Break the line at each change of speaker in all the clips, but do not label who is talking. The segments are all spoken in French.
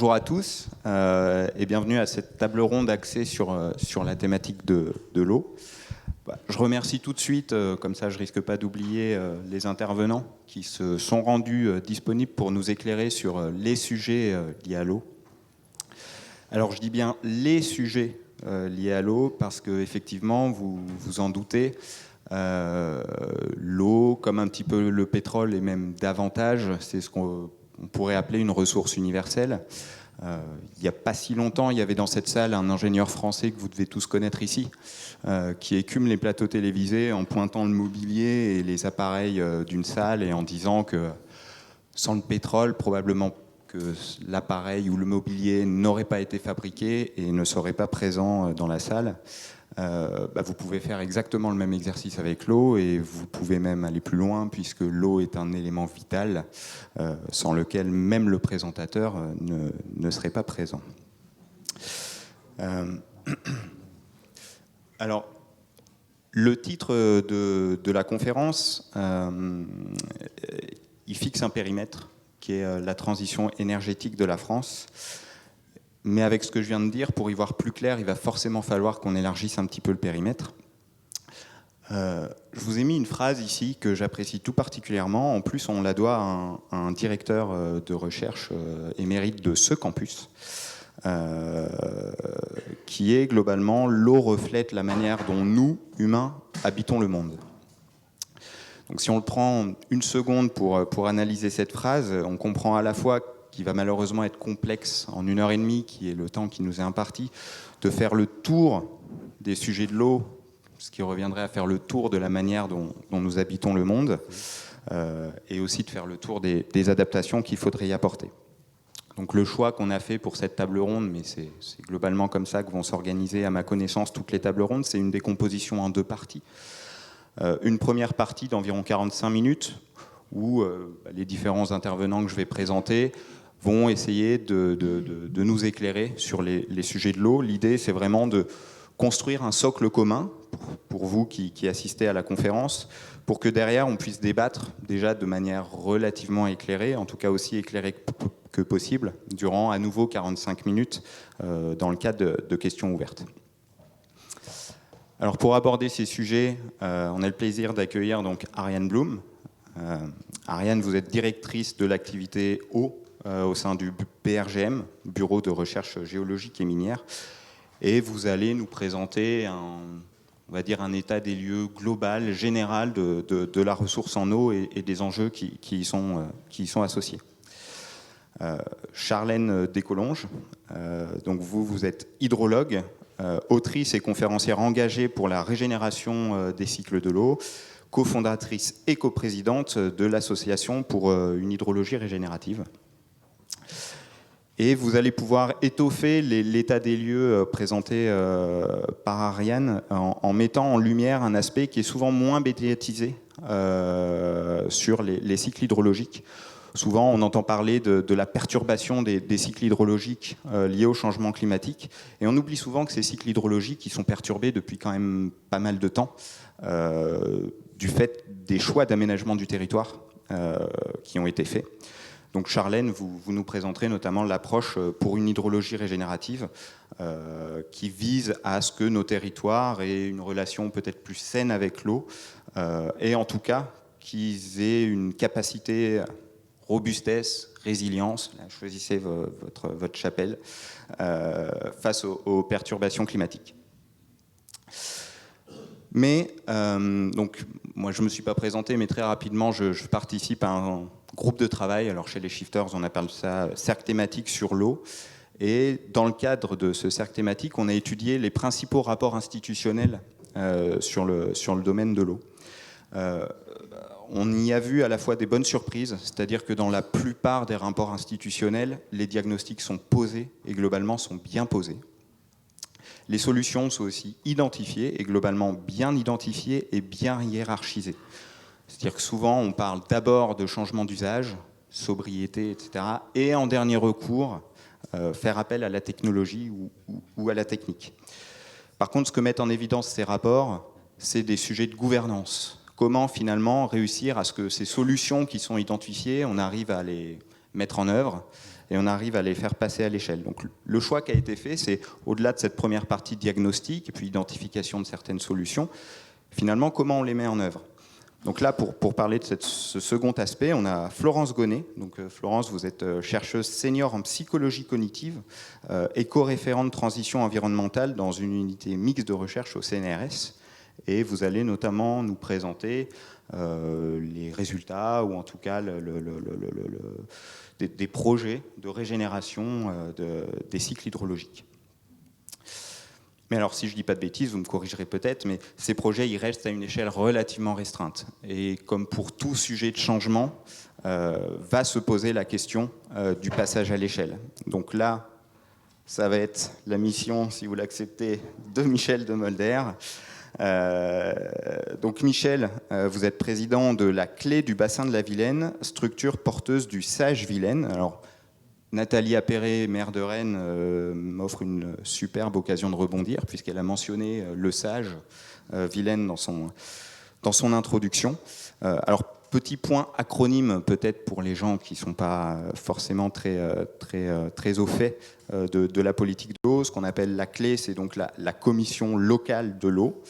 Bonjour à tous et bienvenue à cette table ronde axée sur la thématique de l'eau. Je remercie tout de suite, comme ça je ne risque pas d'oublier les intervenants qui se sont rendus disponibles pour nous éclairer sur les sujets liés à l'eau. Alors je dis bien les sujets liés à l'eau parce qu'effectivement, vous vous en doutez, l'eau, comme un petit peu le pétrole et même davantage, c'est ce qu'on pourrait appeler une ressource universelle. Il n'y a pas si longtemps, il y avait dans cette salle un ingénieur français que vous devez tous connaître ici, qui écume les plateaux télévisés en pointant le mobilier et les appareils d'une salle et en disant que sans le pétrole, probablement que l'appareil ou le mobilier n'aurait pas été fabriqué et ne serait pas présent dans la salle. Vous pouvez faire exactement le même exercice avec l'eau et vous pouvez même aller plus loin puisque l'eau est un élément vital sans lequel même le présentateur ne serait pas présent. Alors, le titre de la conférence, il fixe un périmètre qui est la transition énergétique de la France. Mais avec ce que je viens de dire, pour y voir plus clair, il va forcément falloir qu'on élargisse un petit peu le périmètre. Je vous ai mis une phrase ici que j'apprécie tout particulièrement. En plus, on la doit à un directeur de recherche émérite de ce campus, qui est globalement « L'eau reflète la manière dont nous, humains, habitons le monde ». Donc si on le prend une seconde pour analyser cette phrase, on comprend à la fois qui va malheureusement être complexe en 1h30, qui est le temps qui nous est imparti, de faire le tour des sujets de l'eau, ce qui reviendrait à faire le tour de la manière dont nous habitons le monde, et aussi de faire le tour des adaptations qu'il faudrait y apporter. Donc le choix qu'on a fait pour cette table ronde, mais c'est globalement comme ça que vont s'organiser à ma connaissance toutes les tables rondes, c'est une décomposition en deux parties. Une première partie d'environ 45 minutes, où les différents intervenants que je vais présenter vont essayer de nous éclairer sur les sujets de l'eau. L'idée, c'est vraiment de construire un socle commun pour vous qui assistez à la conférence, pour que derrière, on puisse débattre déjà de manière relativement éclairée, en tout cas aussi éclairée que possible, durant à nouveau 45 minutes dans le cadre de questions ouvertes. Alors pour aborder ces sujets, on a le plaisir d'accueillir donc Ariane Blum. Ariane, vous êtes directrice de l'activité eau au sein du BRGM, Bureau de recherche géologique et minière, et vous allez nous présenter on va dire un état des lieux global, général de la ressource en eau et des enjeux qui y sont associés. Charlène Descolonges, donc vous êtes hydrologue, autrice et conférencière engagée pour la régénération des cycles de l'eau, cofondatrice et coprésidente de l'association pour une hydrologie régénérative. Et vous allez pouvoir étoffer l'état des lieux présenté par Ariane en mettant en lumière un aspect qui est souvent moins médiatisé sur les cycles hydrologiques. Souvent, on entend parler de la perturbation des cycles hydrologiques liés au changement climatique. Et on oublie souvent que ces cycles hydrologiques ils sont perturbés depuis quand même pas mal de temps du fait des choix d'aménagement du territoire qui ont été faits. Donc Charlène, vous nous présenterez notamment l'approche pour une hydrologie régénérative qui vise à ce que nos territoires aient une relation peut-être plus saine avec l'eau et en tout cas qu'ils aient une capacité robustesse, résilience, là, choisissez votre chapelle, face aux perturbations climatiques. Mais, donc, moi je ne me suis pas présenté, mais très rapidement, je participe à un groupe de travail. Alors chez les Shifters, on appelle ça cercle thématique sur l'eau. Et dans le cadre de ce cercle thématique, on a étudié les principaux rapports institutionnels sur le domaine de l'eau. On y a vu à la fois des bonnes surprises, c'est-à-dire que dans la plupart des rapports institutionnels, les diagnostics sont posés et globalement sont bien posés. Les solutions sont aussi identifiées et globalement bien identifiées et bien hiérarchisées. C'est-à-dire que souvent on parle d'abord de changement d'usage, sobriété, etc. Et en dernier recours, faire appel à la technologie ou à la technique. Par contre, ce que mettent en évidence ces rapports, c'est des sujets de gouvernance. Comment finalement réussir à ce que ces solutions qui sont identifiées, on arrive à les mettre en œuvre et on arrive à les faire passer à l'échelle. Donc le choix qui a été fait, c'est au-delà de cette première partie diagnostic et puis identification de certaines solutions, finalement comment on les met en œuvre. Donc là, pour parler de ce second aspect, on a Florence Gonnet. Donc Florence, vous êtes chercheuse senior en psychologie cognitive et co-référente transition environnementale dans une unité mixte de recherche au CNRS. Et vous allez notamment nous présenter les résultats, ou en tout cas des projets de régénération des cycles hydrologiques. Mais alors, si je ne dis pas de bêtises, vous me corrigerez peut-être, mais ces projets, ils restent à une échelle relativement restreinte. Et comme pour tout sujet de changement, va se poser la question du passage à l'échelle. Donc là, ça va être la mission, si vous l'acceptez, de Michel Demolder. Donc Michel, vous êtes président de la Clé du bassin de la Vilaine, structure porteuse du Sage Vilaine. Alors, Nathalie Appéré, maire de Rennes, m'offre une superbe occasion de rebondir, puisqu'elle a mentionné le Sage Vilaine dans son introduction. Alors, petit point acronyme peut-être pour les gens qui ne sont pas forcément très au fait de la politique de l'eau. Ce qu'on appelle la Clé, c'est donc la commission locale de l'eau.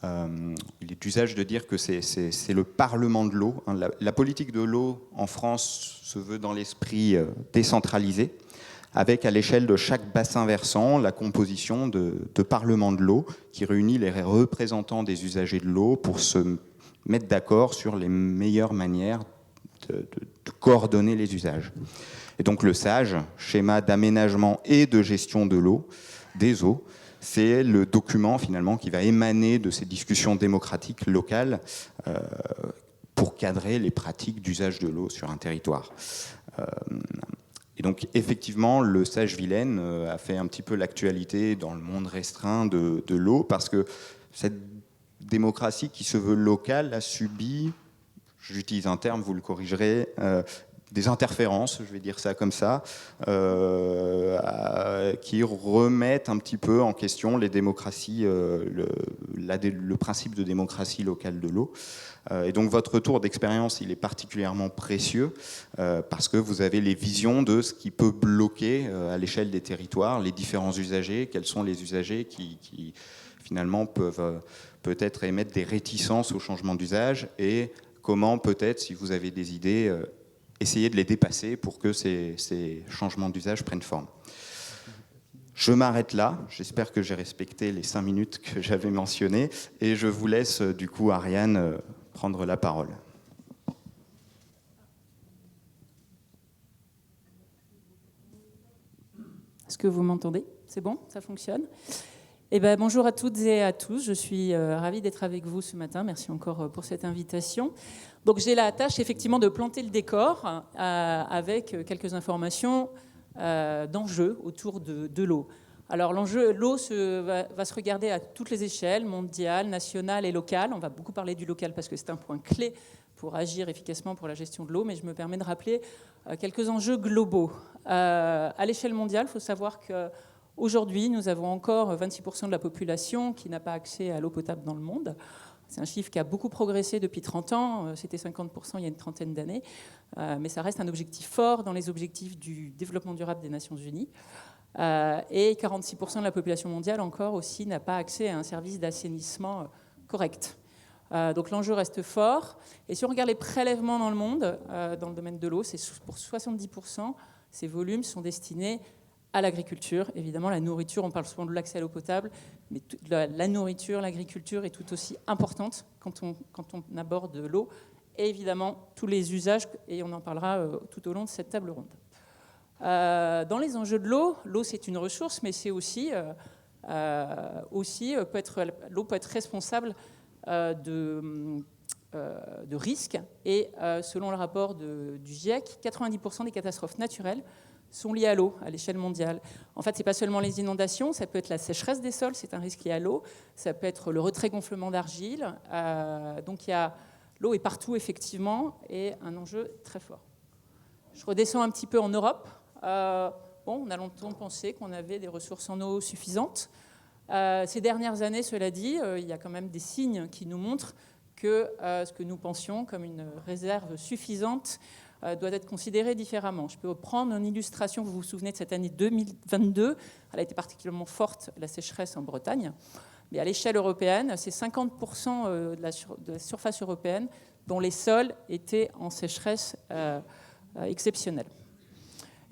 Il est d'usage de dire que c'est le Parlement de l'eau. La politique de l'eau en France se veut dans l'esprit décentralisé, avec à l'échelle de chaque bassin versant la composition de Parlement de l'eau qui réunit les représentants des usagers de l'eau pour se mettre d'accord sur les meilleures manières de coordonner les usages. Et donc le SAGE, schéma d'aménagement et de gestion de l'eau, des eaux, c'est le document finalement qui va émaner de ces discussions démocratiques locales pour cadrer les pratiques d'usage de l'eau sur un territoire. Et donc effectivement, le Sage Vilaine a fait un petit peu l'actualité dans le monde restreint de l'eau, parce que cette démocratie qui se veut locale a subi, j'utilise un terme, vous le corrigerez, des interférences, je vais dire ça comme ça, qui remettent un petit peu en question les démocraties, le principe de démocratie locale de l'eau. Et donc votre retour d'expérience, il est particulièrement précieux parce que vous avez les visions de ce qui peut bloquer à l'échelle des territoires les différents usagers, quels sont les usagers qui finalement peuvent peut-être émettre des réticences au changement d'usage, et comment peut-être, si vous avez des idées, essayer de les dépasser pour que ces changements d'usage prennent forme. Je m'arrête là. J'espère que j'ai respecté les 5 minutes que j'avais mentionnées. Et je vous laisse, du coup, Ariane, prendre la parole.
Est-ce que vous m'entendez? C'est bon? Ça fonctionne? Eh ben, bonjour à toutes et à tous. Je suis ravie d'être avec vous ce matin. Merci encore pour cette invitation. Donc, j'ai la tâche, effectivement, de planter le décor avec quelques informations d'enjeux autour de l'eau. Alors, l'enjeu, l'eau va se regarder à toutes les échelles, mondiale, nationale et locale. On va beaucoup parler du local parce que c'est un point clé pour agir efficacement pour la gestion de l'eau, mais je me permets de rappeler quelques enjeux globaux. À l'échelle mondiale, il faut savoir qu'aujourd'hui, nous avons encore 26% de la population qui n'a pas accès à l'eau potable dans le monde. C'est un chiffre qui a beaucoup progressé depuis 30 ans. C'était 50% il y a une trentaine d'années. Mais ça reste un objectif fort dans les objectifs du développement durable des Nations Unies. Et 46% de la population mondiale encore aussi n'a pas accès à un service d'assainissement correct. Donc l'enjeu reste fort. Et si on regarde les prélèvements dans le monde, dans le domaine de l'eau, c'est pour 70%, ces volumes sont destinés à l'agriculture. Évidemment, la nourriture, on parle souvent de l'accès à l'eau potable, mais la nourriture, l'agriculture est tout aussi importante quand on aborde l'eau. Et évidemment, tous les usages, et on en parlera tout au long de cette table ronde. Dans les enjeux de l'eau, l'eau c'est une ressource, mais c'est aussi l'eau peut être responsable de risques. Et selon le rapport du GIEC, 90% des catastrophes naturelles sont liées à l'eau à l'échelle mondiale. En fait, ce n'est pas seulement les inondations, ça peut être la sécheresse des sols, c'est un risque lié à l'eau, ça peut être le retrait-gonflement d'argile. Donc l'eau est partout, effectivement, et un enjeu très fort. Je redescends un petit peu en Europe. On a longtemps pensé qu'on avait des ressources en eau suffisantes. Ces dernières années, cela dit, il y a quand même des signes qui nous montrent que ce que nous pensions comme une réserve suffisante doit être considérée différemment. Je peux prendre une illustration, vous vous souvenez de cette année 2022, elle a été particulièrement forte, la sécheresse en Bretagne, mais à l'échelle européenne, c'est 50% de la surface européenne dont les sols étaient en sécheresse exceptionnelle.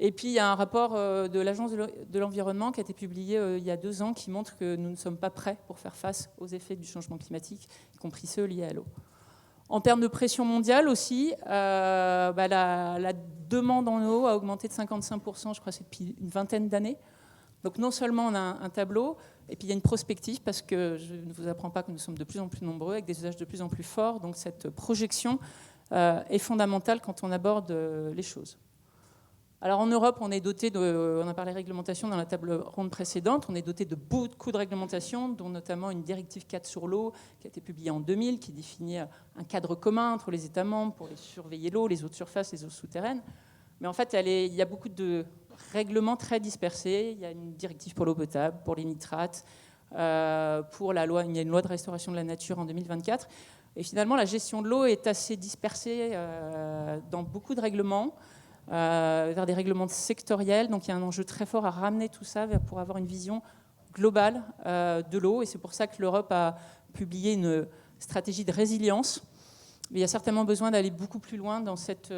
Et puis il y a un rapport de l'Agence de l'environnement qui a été publié il y a 2 ans qui montre que nous ne sommes pas prêts pour faire face aux effets du changement climatique, y compris ceux liés à l'eau. En termes de pression mondiale aussi, la demande en eau a augmenté de 55%, je crois, c'est depuis une vingtaine d'années. Donc non seulement on a un tableau, et puis il y a une prospective, parce que je ne vous apprends pas que nous sommes de plus en plus nombreux, avec des usages de plus en plus forts. Donc cette projection est fondamentale quand on aborde les choses. Alors en Europe, on est doté on a parlé réglementation dans la table ronde précédente, on est doté de beaucoup de réglementations, dont notamment une directive 4 sur l'eau qui a été publiée en 2000, qui définit un cadre commun entre les États membres pour surveiller l'eau, les eaux de surface, les eaux souterraines. Mais en fait, il y a beaucoup de règlements très dispersés. Il y a une directive pour l'eau potable, pour les nitrates, pour la loi, il y a une loi de restauration de la nature en 2024. Et finalement, la gestion de l'eau est assez dispersée dans beaucoup de règlements. Vers des règlements sectoriels. Donc il y a un enjeu très fort à ramener tout ça pour avoir une vision globale de l'eau. Et c'est pour ça que l'Europe a publié une stratégie de résilience. Mais il y a certainement besoin d'aller beaucoup plus loin dans cette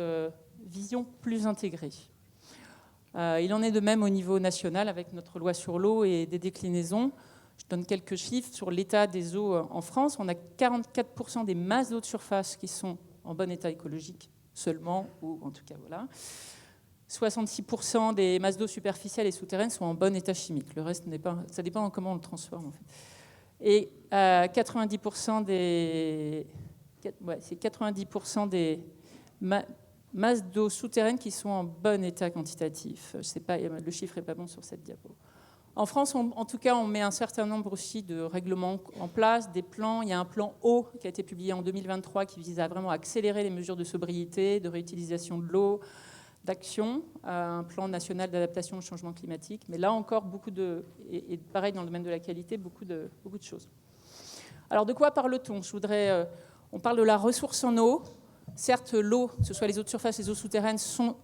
vision plus intégrée. Il en est de même au niveau national avec notre loi sur l'eau et des déclinaisons. Je donne quelques chiffres sur l'état des eaux en France. On a 44% des masses d'eau de surface qui sont en bon état écologique seulement, ou en tout cas voilà. 66% des masses d'eau superficielles et souterraines sont en bon état chimique. Le reste n'est pas, ça dépend de comment on le transforme en fait. Et 90% des masses d'eau souterraines qui sont en bon état quantitatif. Je sais pas, le chiffre n'est pas bon sur cette diapo. En France, en tout cas, on met un certain nombre aussi de règlements en place, des plans. Il y a un plan eau qui a été publié en 2023 qui vise à vraiment accélérer les mesures de sobriété, de réutilisation de l'eau, d'action, un plan national d'adaptation au changement climatique. Mais là encore, et pareil dans le domaine de la qualité, beaucoup de choses. Alors de quoi parle-t-on ? On parle de la ressource en eau. Certes, l'eau, que ce soit les eaux de surface, les eaux souterraines, sont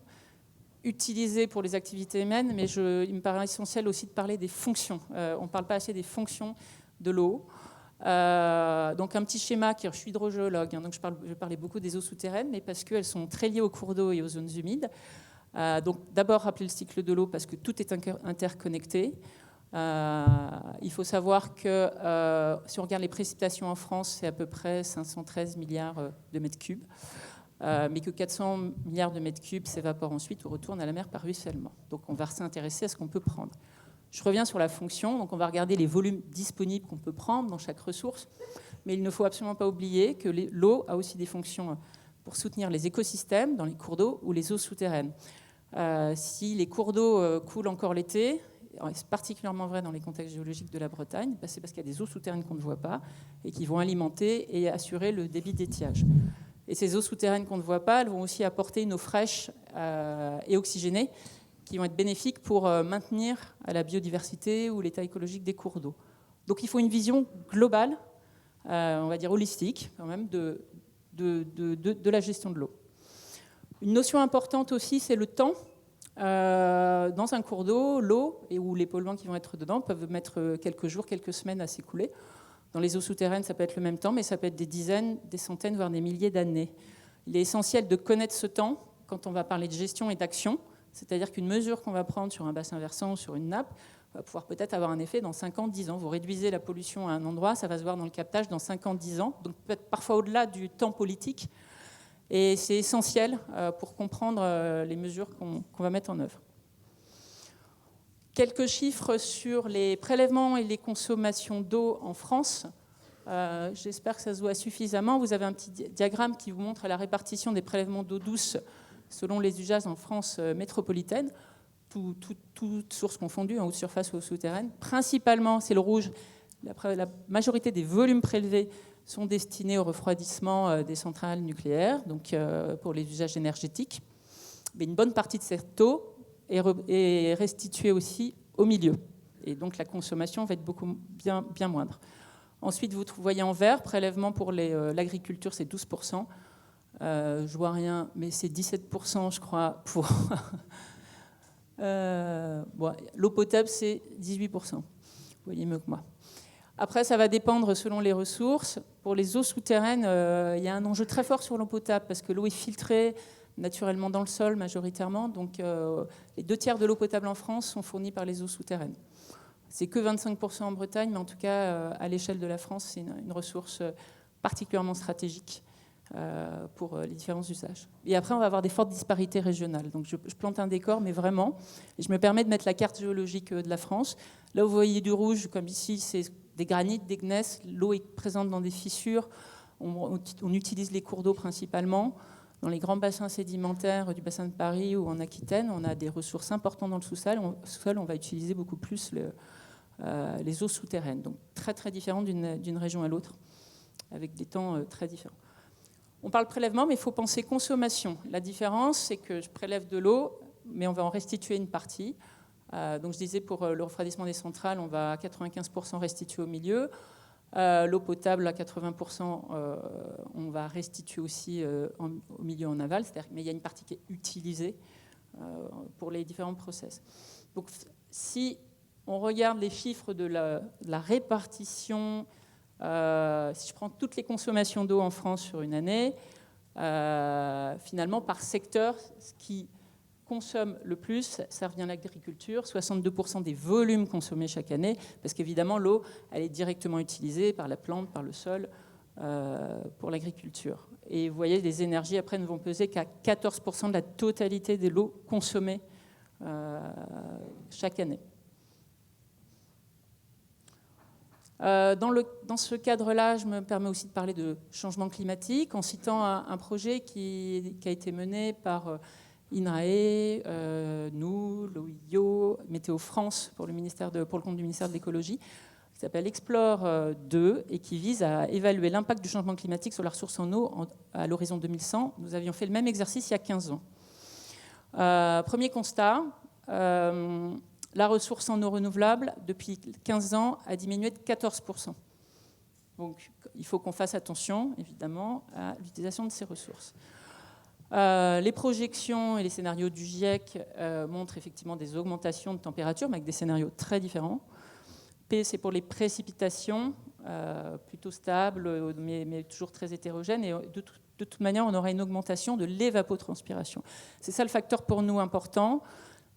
utilisées pour les activités humaines, mais il me paraît essentiel aussi de parler des fonctions. On ne parle pas assez des fonctions de l'eau. Donc un petit schéma, je suis hydrogéologue, donc je parlais beaucoup des eaux souterraines, mais parce qu'elles sont très liées aux cours d'eau et aux zones humides. Donc d'abord rappeler le cycle de l'eau, parce que tout est interconnecté. Il faut savoir que si on regarde les précipitations en France, c'est à peu près 513 milliards de mètres cubes. Mais que 400 milliards de mètres cubes s'évaporent ensuite ou retournent à la mer par ruissellement. Donc on va s'intéresser à ce qu'on peut prendre. Je reviens sur la fonction, donc on va regarder les volumes disponibles qu'on peut prendre dans chaque ressource, mais il ne faut absolument pas oublier que l'eau a aussi des fonctions pour soutenir les écosystèmes dans les cours d'eau ou les eaux souterraines. Si les cours d'eau coulent encore l'été, c'est particulièrement vrai dans les contextes géologiques de la Bretagne, c'est parce qu'il y a des eaux souterraines qu'on ne voit pas et qui vont alimenter et assurer le débit d'étiage. Et ces eaux souterraines qu'on ne voit pas, elles vont aussi apporter une eau fraîche et oxygénée qui vont être bénéfiques pour maintenir la biodiversité ou l'état écologique des cours d'eau. Donc il faut une vision globale, on va dire holistique quand même, de la gestion de l'eau. Une notion importante aussi, c'est le temps. Dans un cours d'eau, l'eau, et où les polluants qui vont être dedans peuvent mettre quelques jours, quelques semaines à s'écouler. Dans les eaux souterraines, ça peut être le même temps, mais ça peut être des dizaines, des centaines, voire des milliers d'années. Il est essentiel de connaître ce temps quand on va parler de gestion et d'action, c'est-à-dire qu'une mesure qu'on va prendre sur un bassin versant ou sur une nappe va pouvoir peut-être avoir un effet dans 5 ans, 10 ans. Vous réduisez la pollution à un endroit, ça va se voir dans le captage dans 5 ans, 10 ans, donc peut-être parfois au-delà du temps politique. Et c'est essentiel pour comprendre les mesures qu'on va mettre en œuvre. Quelques chiffres sur les prélèvements et les consommations d'eau en France. J'espère que ça se voit suffisamment. Vous avez un petit diagramme qui vous montre la répartition des prélèvements d'eau douce selon les usages en France métropolitaine, toutes sources confondues, en haute surface ou souterraine. Principalement, c'est le rouge, la majorité des volumes prélevés sont destinés au refroidissement des centrales nucléaires, donc pour les usages énergétiques. Mais une bonne partie de cette eau est restituée aussi au milieu. Et donc la consommation va être bien moindre. Ensuite, vous voyez en vert, prélèvement pour l'agriculture, c'est 12%. Je vois rien, mais c'est 17%, je crois, pour... bon, l'eau potable, c'est 18%. Vous voyez mieux que moi. Après, ça va dépendre selon les ressources. Pour les eaux souterraines, il y a un enjeu très fort sur l'eau potable parce que l'eau est filtrée naturellement dans le sol majoritairement. Donc, les 2/3 de l'eau potable en France sont fournis par les eaux souterraines. C'est que 25% en Bretagne, mais en tout cas, à l'échelle de la France, c'est une ressource particulièrement stratégique pour les différents usages. Et après, on va avoir des fortes disparités régionales. Donc, je plante un décor, mais vraiment, et je me permets de mettre la carte géologique de la France. Là, vous voyez du rouge, comme ici, c'est des granites, des gneiss. L'eau est présente dans des fissures. On utilise les cours d'eau principalement. Dans les grands bassins sédimentaires du bassin de Paris ou en Aquitaine, on a des ressources importantes dans le sous-sol. On va utiliser beaucoup plus les eaux souterraines. Donc, très, très différentes d'une région à l'autre, avec des temps très différents. On parle prélèvement, mais il faut penser consommation. La différence, c'est que je prélève de l'eau, mais on va en restituer une partie. Donc je disais, pour le refroidissement des centrales, on va à 95% restituer au milieu. L'eau potable, à 80%, on va restituer aussi au milieu en aval. Mais il y a une partie qui est utilisée pour les différents process. Donc si on regarde les chiffres de la répartition... si je prends toutes les consommations d'eau en France sur une année, finalement, par secteur, ce qui consomme le plus, ça revient à l'agriculture, 62% des volumes consommés chaque année, parce qu'évidemment, l'eau, elle est directement utilisée par la plante, par le sol, pour l'agriculture. Et vous voyez, les énergies, après, ne vont peser qu'à 14% de la totalité de l'eau consommée chaque année. Dans ce cadre-là, je me permets aussi de parler de changement climatique en citant un projet qui a été mené par INRAE, nous, l'OIO, Météo France pour le compte du ministère de l'écologie, qui s'appelle Explore 2 et qui vise à évaluer l'impact du changement climatique sur la ressource en eau à l'horizon 2100. Nous avions fait le même exercice il y a 15 ans. Premier constat, la ressource en eau renouvelable, depuis 15 ans, a diminué de 14%. Donc, il faut qu'on fasse attention, évidemment, à l'utilisation de ces ressources. Les projections et les scénarios du GIEC montrent effectivement des augmentations de température, mais avec des scénarios très différents. P, c'est pour les précipitations, plutôt stables, mais toujours très hétérogènes. Et de toute manière, on aura une augmentation de l'évapotranspiration. C'est ça le facteur pour nous important.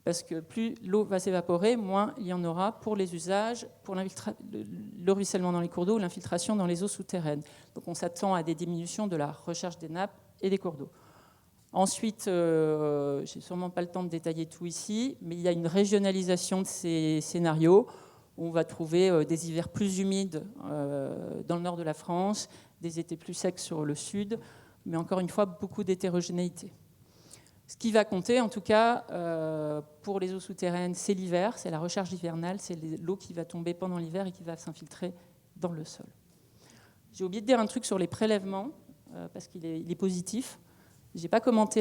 Parce que plus l'eau va s'évaporer, moins il y en aura pour les usages, pour le ruissellement dans les cours d'eau, l'infiltration dans les eaux souterraines. Donc on s'attend à des diminutions de la recherche des nappes et des cours d'eau. Ensuite, je n'ai sûrement pas le temps de détailler tout ici, mais il y a une régionalisation de ces scénarios. On va trouver des hivers plus humides dans le nord de la France, des étés plus secs sur le sud, mais encore une fois, beaucoup d'hétérogénéité. Ce qui va compter, en tout cas, pour les eaux souterraines, c'est l'hiver, c'est la recharge hivernale, c'est l'eau qui va tomber pendant l'hiver et qui va s'infiltrer dans le sol. J'ai oublié de dire un truc sur les prélèvements, parce qu'il est positif. Je n'ai pas commenté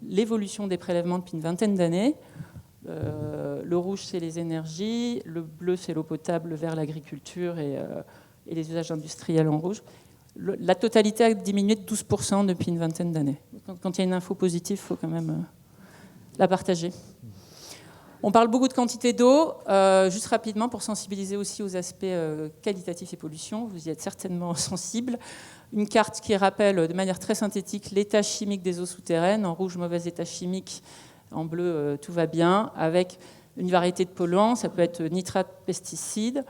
l'évolution des prélèvements depuis une vingtaine d'années. Le rouge, c'est les énergies, le bleu, c'est l'eau potable, le vert, l'agriculture et les usages industriels en rouge. La totalité a diminué de 12% depuis une vingtaine d'années. Quand il y a une info positive, il faut quand même la partager. On parle beaucoup de quantité d'eau. Juste rapidement, pour sensibiliser aussi aux aspects qualitatifs et pollution, vous y êtes certainement sensibles. Une carte qui rappelle de manière très synthétique l'état chimique des eaux souterraines. En rouge, mauvais état chimique. En bleu, tout va bien. Avec une variété de polluants. Ça peut être nitrates, pesticides.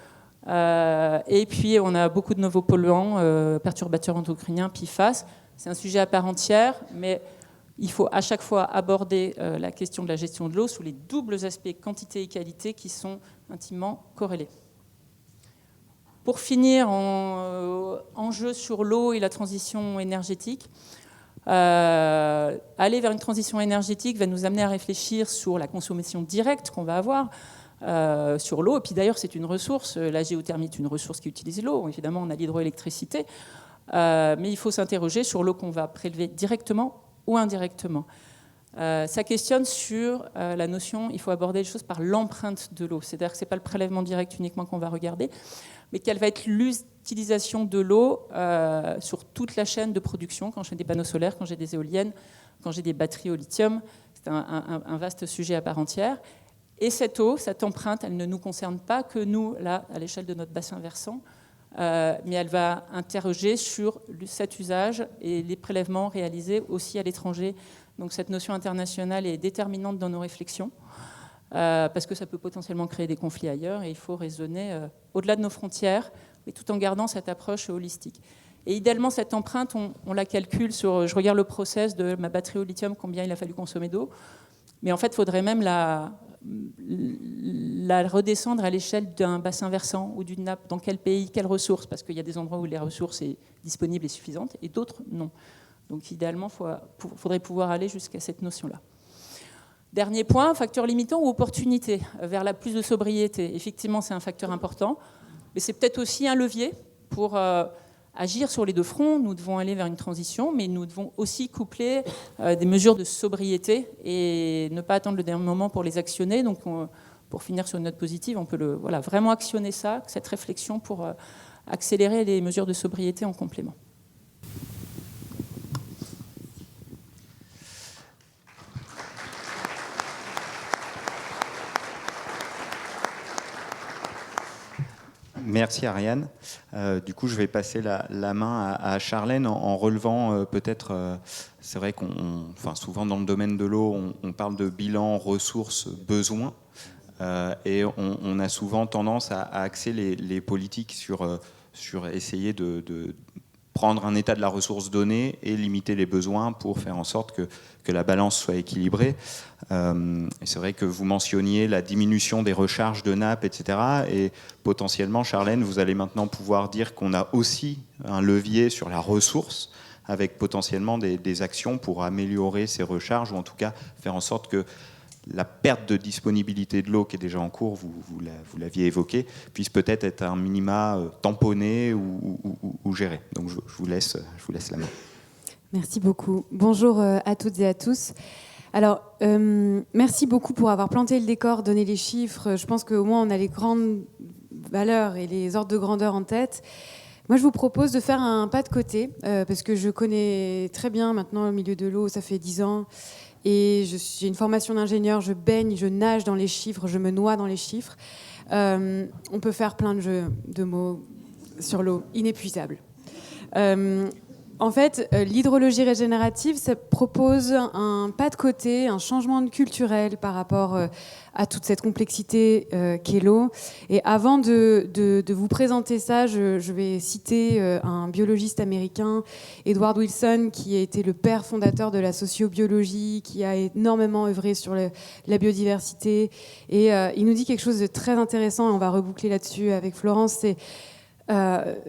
Et puis, on a beaucoup de nouveaux polluants, perturbateurs endocriniens, PFAS. C'est un sujet à part entière, mais il faut à chaque fois aborder la question de la gestion de l'eau sous les doubles aspects quantité et qualité qui sont intimement corrélés. Pour finir, enjeu sur l'eau et la transition énergétique. Aller vers une transition énergétique va nous amener à réfléchir sur la consommation directe qu'on va avoir. Sur l'eau, et puis d'ailleurs c'est une ressource, la géothermie est une ressource qui utilise l'eau, évidemment on a l'hydroélectricité, mais il faut s'interroger sur l'eau qu'on va prélever directement ou indirectement. Ça questionne sur la notion, il faut aborder les choses par l'empreinte de l'eau, c'est-à-dire que ce n'est pas le prélèvement direct uniquement qu'on va regarder, mais quelle va être l'utilisation de l'eau sur toute la chaîne de production, quand j'ai des panneaux solaires, quand j'ai des éoliennes, quand j'ai des batteries au lithium. C'est un vaste sujet à part entière. Et cette eau, cette empreinte, elle ne nous concerne pas que nous, là, à l'échelle de notre bassin versant, mais elle va interroger sur cet usage et les prélèvements réalisés aussi à l'étranger. Donc cette notion internationale est déterminante dans nos réflexions, parce que ça peut potentiellement créer des conflits ailleurs, et il faut raisonner au-delà de nos frontières, mais tout en gardant cette approche holistique. Et idéalement, cette empreinte, on la calcule sur... Je regarde le process de ma batterie au lithium, combien il a fallu consommer d'eau, mais en fait, il faudrait même la redescendre à l'échelle d'un bassin versant ou d'une nappe. Dans quel pays, quelles ressources? Parce qu'il y a des endroits où les ressources sont disponibles et suffisantes, et d'autres, non. Donc idéalement, il faudrait pouvoir aller jusqu'à cette notion-là. Dernier point, facteur limitant ou opportunité vers la plus de sobriété. Effectivement, c'est un facteur important, mais c'est peut-être aussi un levier pour agir sur les deux fronts. Nous devons aller vers une transition, mais nous devons aussi coupler des mesures de sobriété et ne pas attendre le dernier moment pour les actionner. Donc, pour finir sur une note positive, on peut vraiment actionner ça, cette réflexion pour accélérer les mesures de sobriété en complément.
Merci Ariane. Du coup, je vais passer la main à Charlène en relevant peut-être, c'est vrai souvent dans le domaine de l'eau, on parle de bilan, ressources, besoins, et on a souvent tendance à axer les politiques sur essayer de prendre un état de la ressource donnée et limiter les besoins pour faire en sorte que la balance soit équilibrée. Et c'est vrai que vous mentionniez la diminution des recharges de nappes, etc. Et potentiellement, Charlène, vous allez maintenant pouvoir dire qu'on a aussi un levier sur la ressource, avec potentiellement des actions pour améliorer ces recharges, ou en tout cas faire en sorte que la perte de disponibilité de l'eau qui est déjà en cours, vous l'aviez évoqué, puisse peut-être être un minima tamponné ou géré. Donc je vous laisse la main.
Merci beaucoup. Bonjour à toutes et à tous. Alors, merci beaucoup pour avoir planté le décor, donné les chiffres. Je pense qu'au moins on a les grandes valeurs et les ordres de grandeur en tête. Moi, je vous propose de faire un pas de côté, parce que je connais très bien maintenant le milieu de l'eau, ça fait 10 ans. Et j'ai une formation d'ingénieur, je baigne, je nage dans les chiffres, je me noie dans les chiffres. On peut faire plein de jeux de mots sur l'eau, inépuisable. En fait, l'hydrologie régénérative, ça propose un pas de côté, un changement culturel par rapport à toute cette complexité qu'est l'eau. Et avant de vous présenter ça, je vais citer un biologiste américain, Edward Wilson, qui a été le père fondateur de la sociobiologie, qui a énormément œuvré sur la biodiversité. Et il nous dit quelque chose de très intéressant, et on va reboucler là-dessus avec Florence, c'est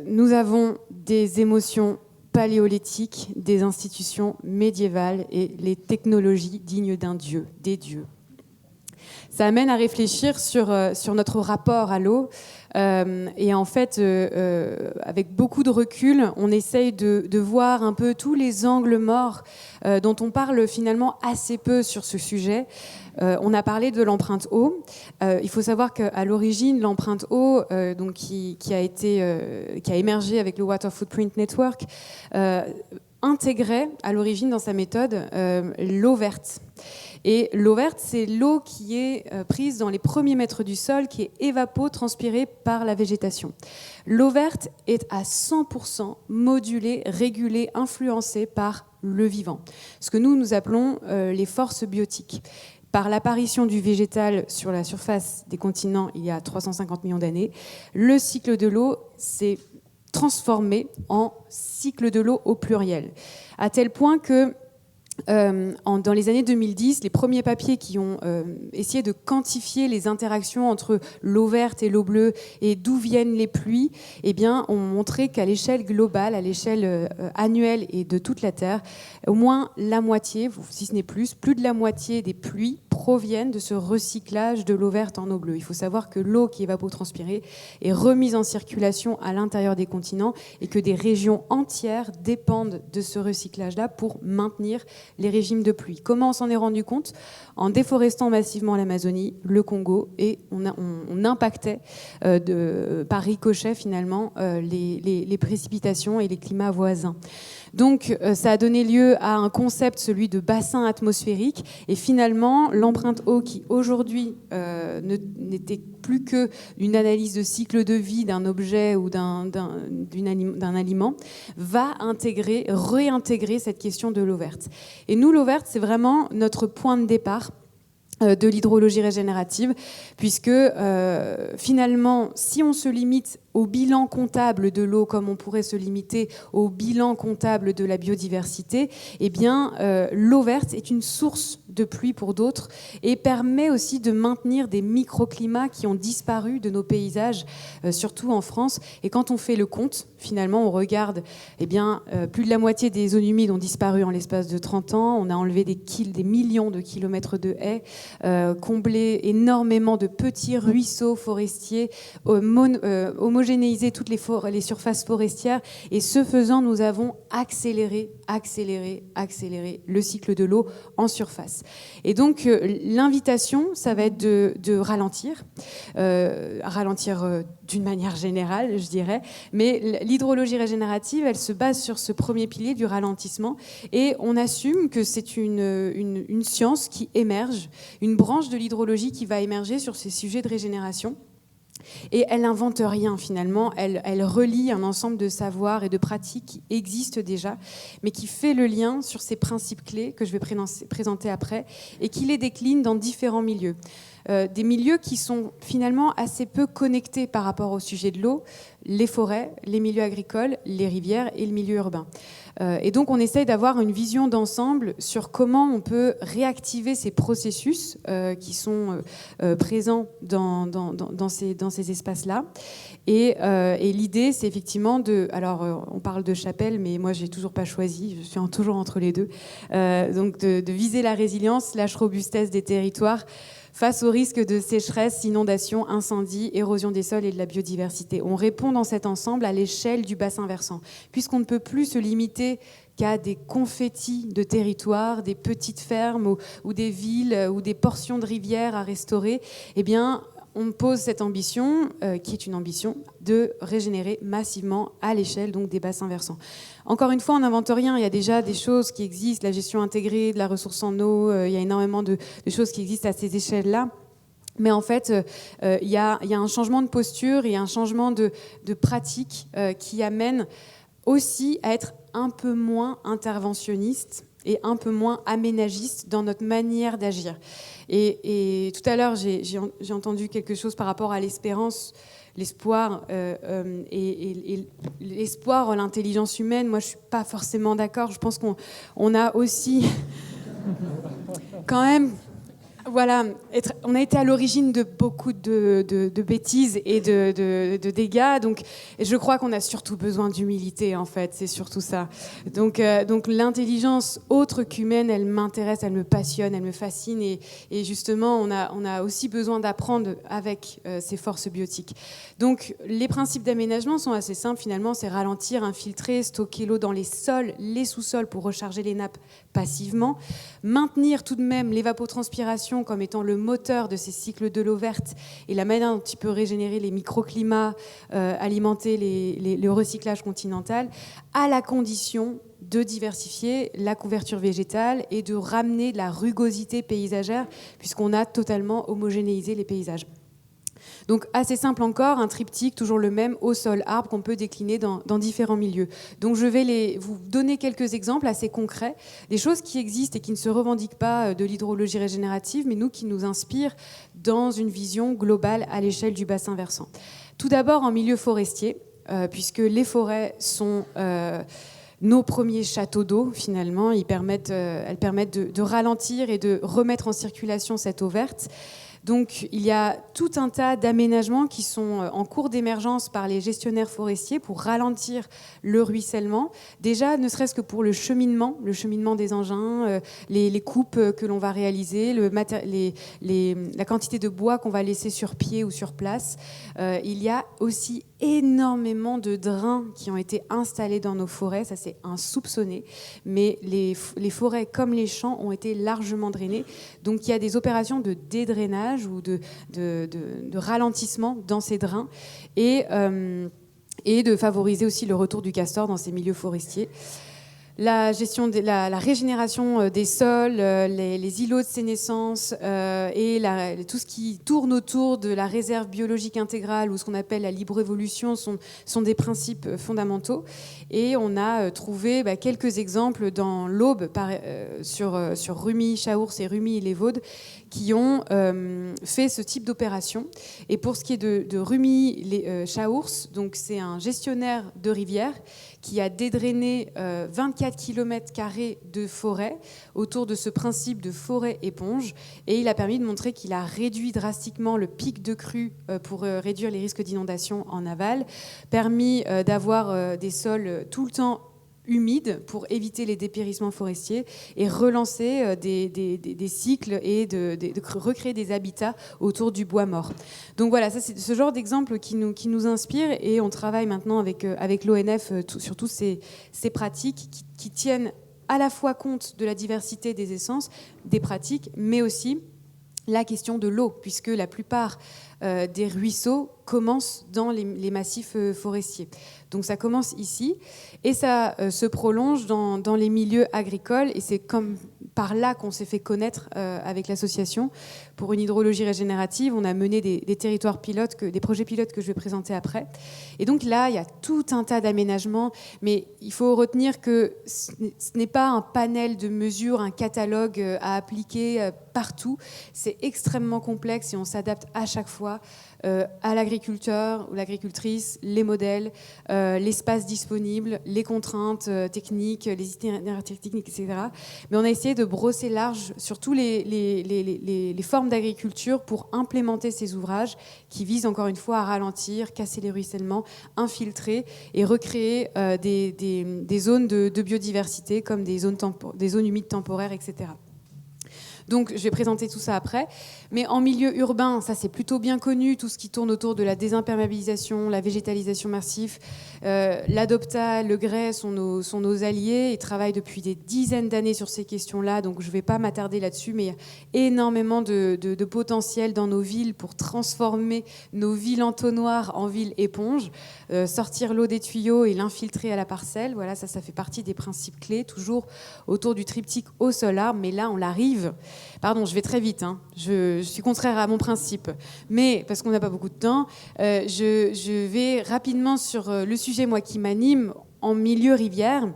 nous avons des émotions paléolithiques, des institutions médiévales et les technologies dignes d'un dieu, des dieux. Ça amène à réfléchir sur notre rapport à l'eau. Et en fait, avec beaucoup de recul, on essaye de voir un peu tous les angles morts dont on parle finalement assez peu sur ce sujet. On a parlé de l'empreinte eau. Il faut savoir qu'à l'origine, l'empreinte eau, donc qui a émergé avec le Water Footprint Network, intégrait à l'origine dans sa méthode l'eau verte. Et l'eau verte, c'est l'eau qui est prise dans les premiers mètres du sol, qui est évapotranspirée par la végétation. L'eau verte est à 100% modulée, régulée, influencée par le vivant. Ce que nous appelons les forces biotiques. Par l'apparition du végétal sur la surface des continents il y a 350 millions d'années, le cycle de l'eau s'est transformé en cycle de l'eau au pluriel. À tel point que dans les années 2010, les premiers papiers qui ont essayé de quantifier les interactions entre l'eau verte et l'eau bleue et d'où viennent les pluies, eh bien, ont montré qu'à l'échelle globale, à l'échelle annuelle et de toute la Terre, au moins la moitié, si ce n'est plus de la moitié des pluies proviennent de ce recyclage de l'eau verte en eau bleue. Il faut savoir que l'eau qui est évapotranspirée est remise en circulation à l'intérieur des continents et que des régions entières dépendent de ce recyclage-là pour maintenir les régimes de pluie. Comment on s'en est rendu compte ? En déforestant massivement l'Amazonie, le Congo, et on impactait par ricochet finalement les précipitations et les climats voisins. Donc ça a donné lieu à un concept, celui de bassin atmosphérique, et finalement l'empreinte eau qui aujourd'hui n'était plus que une analyse de cycle de vie d'un objet ou d'un aliment, va réintégrer cette question de l'eau verte. Et nous, l'eau verte, c'est vraiment notre point de départ de l'hydrologie régénérative, puisque finalement, si on se limite au bilan comptable de l'eau, comme on pourrait se limiter au bilan comptable de la biodiversité, eh bien, l'eau verte est une source de pluie pour d'autres et permet aussi de maintenir des microclimats qui ont disparu de nos paysages, surtout en France. Et quand on fait le compte, finalement, on regarde, eh bien, plus de la moitié des zones humides ont disparu en l'espace de 30 ans. On a enlevé des millions de kilomètres de haies, comblé énormément de petits ruisseaux forestiers, homogénéisé toutes les surfaces forestières, et ce faisant, nous avons accéléré le cycle de l'eau en surface. Et donc, l'invitation, ça va être de ralentir, d'une manière générale, je dirais, mais l'hydrologie régénérative, elle se base sur ce premier pilier du ralentissement, et on assume que c'est une science qui émerge, une branche de l'hydrologie qui va émerger sur ces sujets de régénération. Et elle n'invente rien finalement, elle relie un ensemble de savoirs et de pratiques qui existent déjà, mais qui fait le lien sur ces principes clés que je vais présenter après, et qui les décline dans différents milieux. Des milieux qui sont finalement assez peu connectés par rapport au sujet de l'eau, les forêts, les milieux agricoles, les rivières et le milieu urbain. Et donc on essaye d'avoir une vision d'ensemble sur comment on peut réactiver ces processus qui sont présents dans ces espaces-là. Et l'idée, c'est effectivement alors on parle de chapelle, mais moi j'ai toujours pas choisi, je suis toujours entre les deux, donc de viser la résilience, la robustesse des territoires face aux risques de sécheresse, inondations, incendies, érosion des sols et de la biodiversité. On répond dans cet ensemble à l'échelle du bassin versant, puisqu'on ne peut plus se limiter qu'à des confettis de territoire, des petites fermes ou des villes ou des portions de rivières à restaurer. Eh bien, on pose cette ambition, qui est une ambition de régénérer massivement à l'échelle donc des bassins versants. Encore une fois, on n'invente rien. Il y a déjà des choses qui existent, la gestion intégrée de la ressource en eau. Il y a énormément de choses qui existent à ces échelles-là. Mais en fait, il y a un changement de posture et un changement de pratique qui amène aussi à être un peu moins interventionniste et un peu moins aménagiste dans notre manière d'agir. Et tout à l'heure, j'ai entendu quelque chose par rapport à l'espérance, l'espoir et l'espoir, l'intelligence humaine. Moi, je ne suis pas forcément d'accord. Je pense qu'on a aussi quand même... Voilà, on a été à l'origine de beaucoup de bêtises et de dégâts, donc je crois qu'on a surtout besoin d'humilité, en fait, c'est surtout ça. Donc l'intelligence autre qu'humaine, elle m'intéresse, elle me passionne, elle me fascine, et justement, on a aussi besoin d'apprendre avec ces forces biotiques. Donc les principes d'aménagement sont assez simples, finalement, c'est ralentir, infiltrer, stocker l'eau dans les sols, les sous-sols pour recharger les nappes passivement, maintenir tout de même l'évapotranspiration comme étant le moteur de ces cycles de l'eau verte et la manière dont il peut régénérer les microclimats, alimenter le recyclage continental, à la condition de diversifier la couverture végétale et de ramener de la rugosité paysagère, puisqu'on a totalement homogénéisé les paysages. Donc assez simple encore, un triptyque, toujours le même, eau, sol, arbre, qu'on peut décliner dans différents milieux. Donc je vais vous donner quelques exemples assez concrets, des choses qui existent et qui ne se revendiquent pas de l'hydrologie régénérative, mais qui nous inspirent dans une vision globale à l'échelle du bassin versant. Tout d'abord en milieu forestier, puisque les forêts sont... nos premiers châteaux d'eau, finalement, elles permettent de ralentir et de remettre en circulation cette eau verte. Donc il y a tout un tas d'aménagements qui sont en cours d'émergence par les gestionnaires forestiers pour ralentir le ruissellement. Déjà, ne serait-ce que pour le cheminement des engins, les coupes que l'on va réaliser, la quantité de bois qu'on va laisser sur pied ou sur place. Il y a aussi énormément de drains qui ont été installés dans nos forêts, ça c'est insoupçonné, mais les forêts comme les champs ont été largement drainés. Donc il y a des opérations de dédrainage ou de ralentissement dans ces drains et de favoriser aussi le retour du castor dans ces milieux forestiers. La gestion la régénération des sols, les îlots de sénescence et tout ce qui tourne autour de la réserve biologique intégrale ou ce qu'on appelle la libre évolution sont des principes fondamentaux. Et on a trouvé quelques exemples dans l'Aube sur Rumilly, Chaours et Rumilly-les-Vaudes qui ont fait ce type d'opération. Et pour ce qui est de Rumilly-Chaours, donc c'est un gestionnaire de rivière qui a dédrainé 24 km² de forêt autour de ce principe de forêt-éponge. Et il a permis de montrer qu'il a réduit drastiquement le pic de crue pour réduire les risques d'inondation en aval, permis d'avoir des sols tout le temps humides pour éviter les dépérissements forestiers et relancer des cycles et de recréer des habitats autour du bois mort. Donc voilà, ça c'est ce genre d'exemple qui nous inspire et on travaille maintenant avec l'ONF sur toutes ces pratiques qui tiennent à la fois compte de la diversité des essences, des pratiques, mais aussi la question de l'eau, puisque la plupart des ruisseaux commencent dans les massifs forestiers. Donc ça commence ici et ça se prolonge dans les milieux agricoles et c'est comme par là qu'on s'est fait connaître avec l'association. Pour une hydrologie régénérative, on a mené des territoires pilotes, des projets pilotes que je vais présenter après. Et donc là, il y a tout un tas d'aménagements, mais il faut retenir que ce n'est pas un panel de mesures, un catalogue à appliquer partout. C'est extrêmement complexe et on s'adapte à chaque fois à l'agriculteur ou l'agricultrice, les modèles, l'espace disponible, les contraintes techniques, les itinéraires techniques, etc. Mais on a essayé de brosser large sur tous les formes d'agriculture pour implémenter ces ouvrages qui visent encore une fois à ralentir, casser les ruissellements, infiltrer et recréer des zones de biodiversité comme des zones humides temporaires, etc. Donc, je vais présenter tout ça après. Mais en milieu urbain, ça c'est plutôt bien connu, tout ce qui tourne autour de la désimperméabilisation, la végétalisation massive. L'Adopta, le Grès sont nos alliés. Ils travaillent depuis des dizaines d'années sur ces questions-là, donc je ne vais pas m'attarder là-dessus, mais il y a énormément de potentiel dans nos villes pour transformer nos villes entonnoirs en villes éponges, sortir l'eau des tuyaux et l'infiltrer à la parcelle. Voilà, ça fait partie des principes clés, toujours autour du triptyque eau-sol-arbre, mais là on l'arrive. Pardon, je vais très vite, hein. Je suis contraire à mon principe. Mais, parce qu'on n'a pas beaucoup de temps, je vais rapidement sur le sujet, moi, qui m'anime en milieu rivière.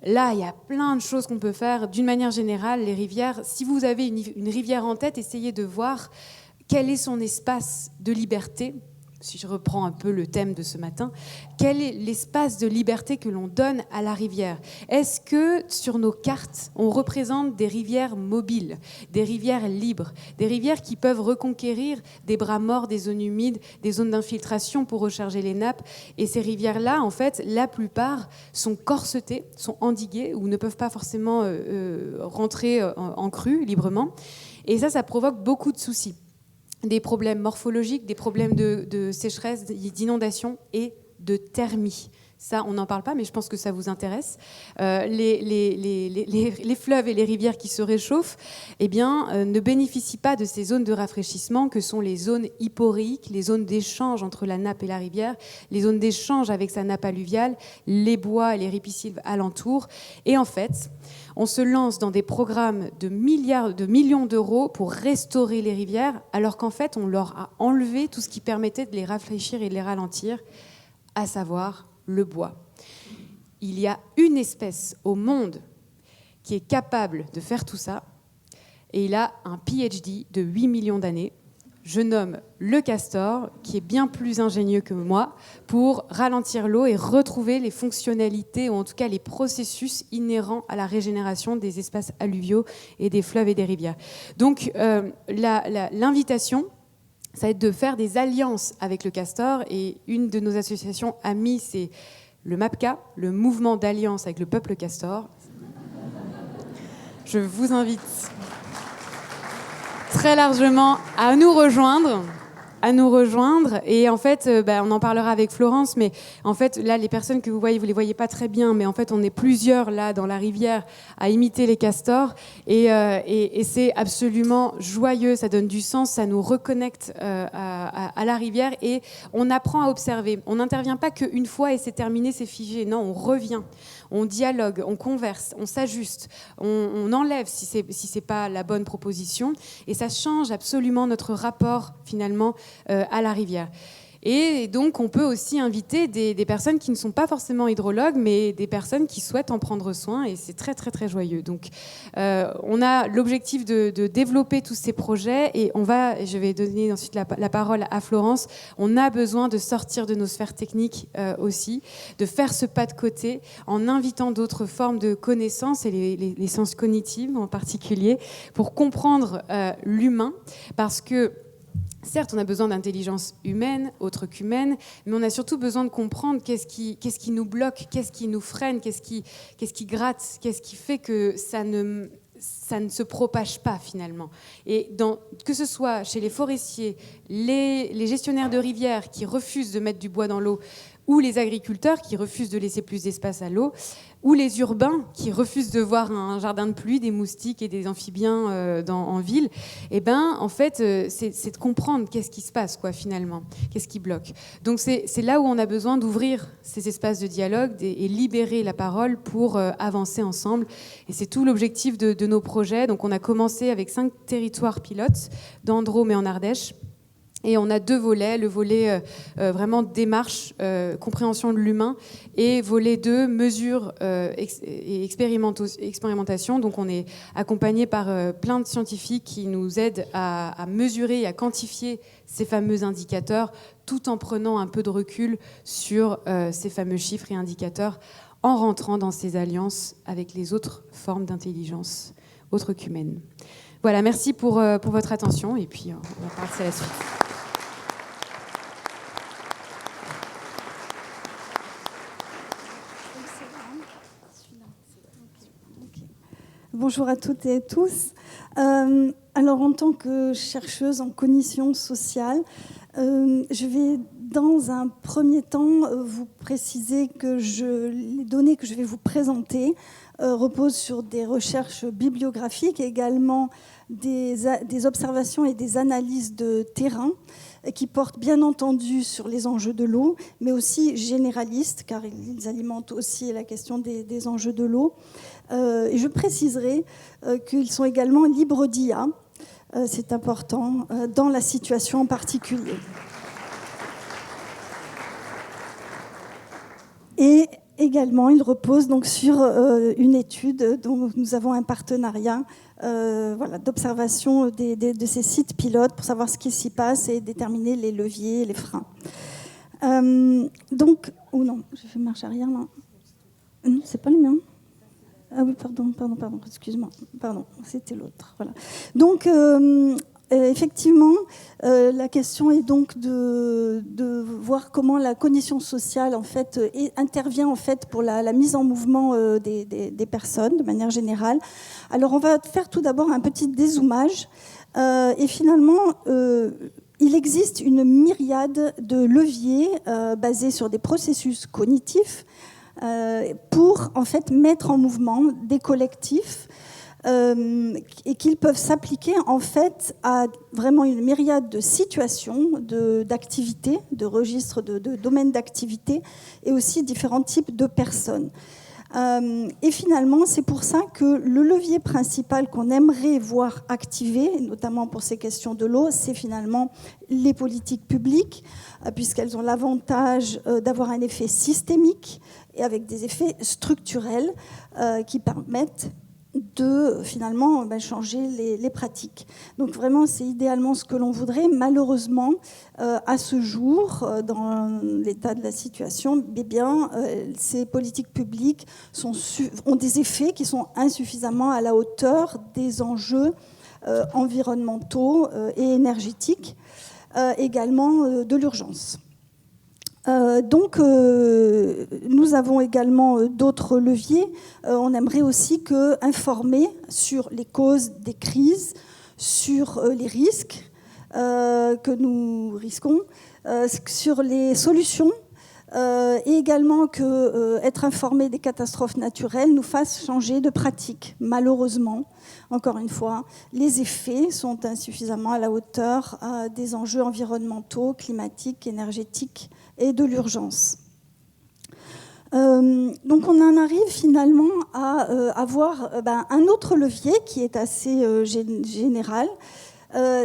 Là, il y a plein de choses qu'on peut faire. D'une manière générale, les rivières, si vous avez une rivière en tête, essayez de voir quel est son espace de liberté. Si je reprends un peu le thème de ce matin, quel est l'espace de liberté que l'on donne à la rivière? Est-ce que sur nos cartes, on représente des rivières mobiles, des rivières libres, des rivières qui peuvent reconquérir des bras morts, des zones humides, des zones d'infiltration pour recharger les nappes? Et ces rivières-là, en fait, la plupart sont corsetées, sont endiguées ou ne peuvent pas forcément rentrer en crue librement. Et ça provoque beaucoup de soucis. Des problèmes morphologiques, des problèmes de sécheresse, d'inondation et de thermie. Ça, on n'en parle pas, mais je pense que ça vous intéresse. Les fleuves et les rivières qui se réchauffent ne bénéficient pas de ces zones de rafraîchissement que sont les zones hyporheiques, les zones d'échange entre la nappe et la rivière, les zones d'échange avec sa nappe alluviale, les bois et les ripisylves alentours. Et en fait, on se lance dans des programmes de millions d'euros pour restaurer les rivières, alors qu'en fait, on leur a enlevé tout ce qui permettait de les rafraîchir et de les ralentir, à savoir le bois. Il y a une espèce au monde qui est capable de faire tout ça, et il a un PhD de 8 millions d'années. Je nomme le castor, qui est bien plus ingénieux que moi, pour ralentir l'eau et retrouver les fonctionnalités, ou en tout cas les processus inhérents à la régénération des espaces alluviaux et des fleuves et des rivières. Donc l'invitation, ça va être de faire des alliances avec le castor, et une de nos associations amies, c'est le MAPCA, le mouvement d'alliance avec le peuple castor. Je vous invite très largement à nous rejoindre. à nous rejoindre. Et en fait, on en parlera avec Florence, mais en fait, là, les personnes que vous voyez, vous les voyez pas très bien, mais en fait, on est plusieurs là dans la rivière à imiter les castors. Et c'est absolument joyeux, ça donne du sens, ça nous reconnecte à la rivière et on apprend à observer. On n'intervient pas qu'une fois et c'est terminé, c'est figé. Non, on revient, on dialogue, on converse, on s'ajuste, on enlève si c'est pas la bonne proposition et ça change absolument notre rapport finalement à la rivière. Et donc, on peut aussi inviter des personnes qui ne sont pas forcément hydrologues, mais des personnes qui souhaitent en prendre soin, et c'est très, très, très joyeux. Donc, on a l'objectif de développer tous ces projets, et je vais donner ensuite la parole à Florence. On a besoin de sortir de nos sphères techniques aussi, de faire ce pas de côté, en invitant d'autres formes de connaissances, et les sciences cognitives en particulier, pour comprendre l'humain, parce que certes, on a besoin d'intelligence humaine, autre qu'humaine, mais on a surtout besoin de comprendre qu'est-ce qui nous bloque, qu'est-ce qui nous freine, qu'est-ce qui gratte, qu'est-ce qui fait que ça ne se propage pas finalement. Et que ce soit chez les forestiers, les gestionnaires de rivières qui refusent de mettre du bois dans l'eau, ou les agriculteurs qui refusent de laisser plus d'espace à l'eau, ou les urbains qui refusent de voir un jardin de pluie, des moustiques et des amphibiens en ville, en fait, c'est de comprendre qu'est-ce qui se passe, finalement, qu'est-ce qui bloque. Donc c'est là où on a besoin d'ouvrir ces espaces de dialogue et libérer la parole pour avancer ensemble. Et c'est tout l'objectif de nos projets. Donc on a commencé avec 5 territoires pilotes, dans Drôme et en Ardèche. Et on a 2 volets, le volet vraiment démarche, compréhension de l'humain, et volet 2, mesures et expérimentation. Donc on est accompagné par plein de scientifiques qui nous aident à mesurer et à quantifier ces fameux indicateurs, tout en prenant un peu de recul sur ces fameux chiffres et indicateurs, en rentrant dans ces alliances avec les autres formes d'intelligence, autres qu'humaines. Voilà, merci pour votre attention, et puis on va passer à la suite.
Bonjour à toutes et à tous. Alors, en tant que chercheuse en cognition sociale, je vais dans un premier temps vous préciser que les données que je vais vous présenter reposent sur des recherches bibliographiques et également des observations et des analyses de terrain qui portent bien entendu sur les enjeux de l'eau, mais aussi généralistes, car ils alimentent aussi la question des enjeux de l'eau. Et je préciserai qu'ils sont également libres d'IA, c'est important, dans la situation en particulier. Et également, ils reposent donc sur une étude dont nous avons un partenariat d'observation de ces sites pilotes pour savoir ce qui s'y passe et déterminer les leviers et les freins. Oh non, j'ai fait marche arrière là. Non, c'est pas le mien. Ah oui, pardon, excuse-moi. Pardon, c'était l'autre. Voilà. Donc, effectivement, la question est donc de voir comment la cognition sociale en fait, intervient en fait, pour la mise en mouvement des personnes de manière générale. Alors, on va faire tout d'abord un petit dézoomage. Et finalement, il existe une myriade de leviers basés sur des processus cognitifs pour en fait mettre en mouvement des collectifs et qu'ils peuvent s'appliquer en fait à vraiment une myriade de situations, d'activités, de registres, de domaines d'activité et aussi différents types de personnes. Et finalement, c'est pour ça que le levier principal qu'on aimerait voir activé, notamment pour ces questions de l'eau, c'est finalement les politiques publiques, puisqu'elles ont l'avantage d'avoir un effet systémique et avec des effets structurels qui permettent de finalement changer les pratiques. Donc vraiment, c'est idéalement ce que l'on voudrait. Malheureusement, à ce jour, dans l'état de la situation, ces politiques publiques ont des effets qui sont insuffisamment à la hauteur des enjeux environnementaux et énergétiques, également de l'urgence. Donc, nous avons également d'autres leviers. On aimerait aussi informer sur les causes des crises, sur les risques, que nous risquons, sur les solutions, et également que être informé des catastrophes naturelles nous fasse changer de pratique. Malheureusement, encore une fois, les effets sont insuffisamment à la hauteur des enjeux environnementaux, climatiques, énergétiques et de l'urgence. Donc on en arrive finalement à avoir un autre levier qui est assez général,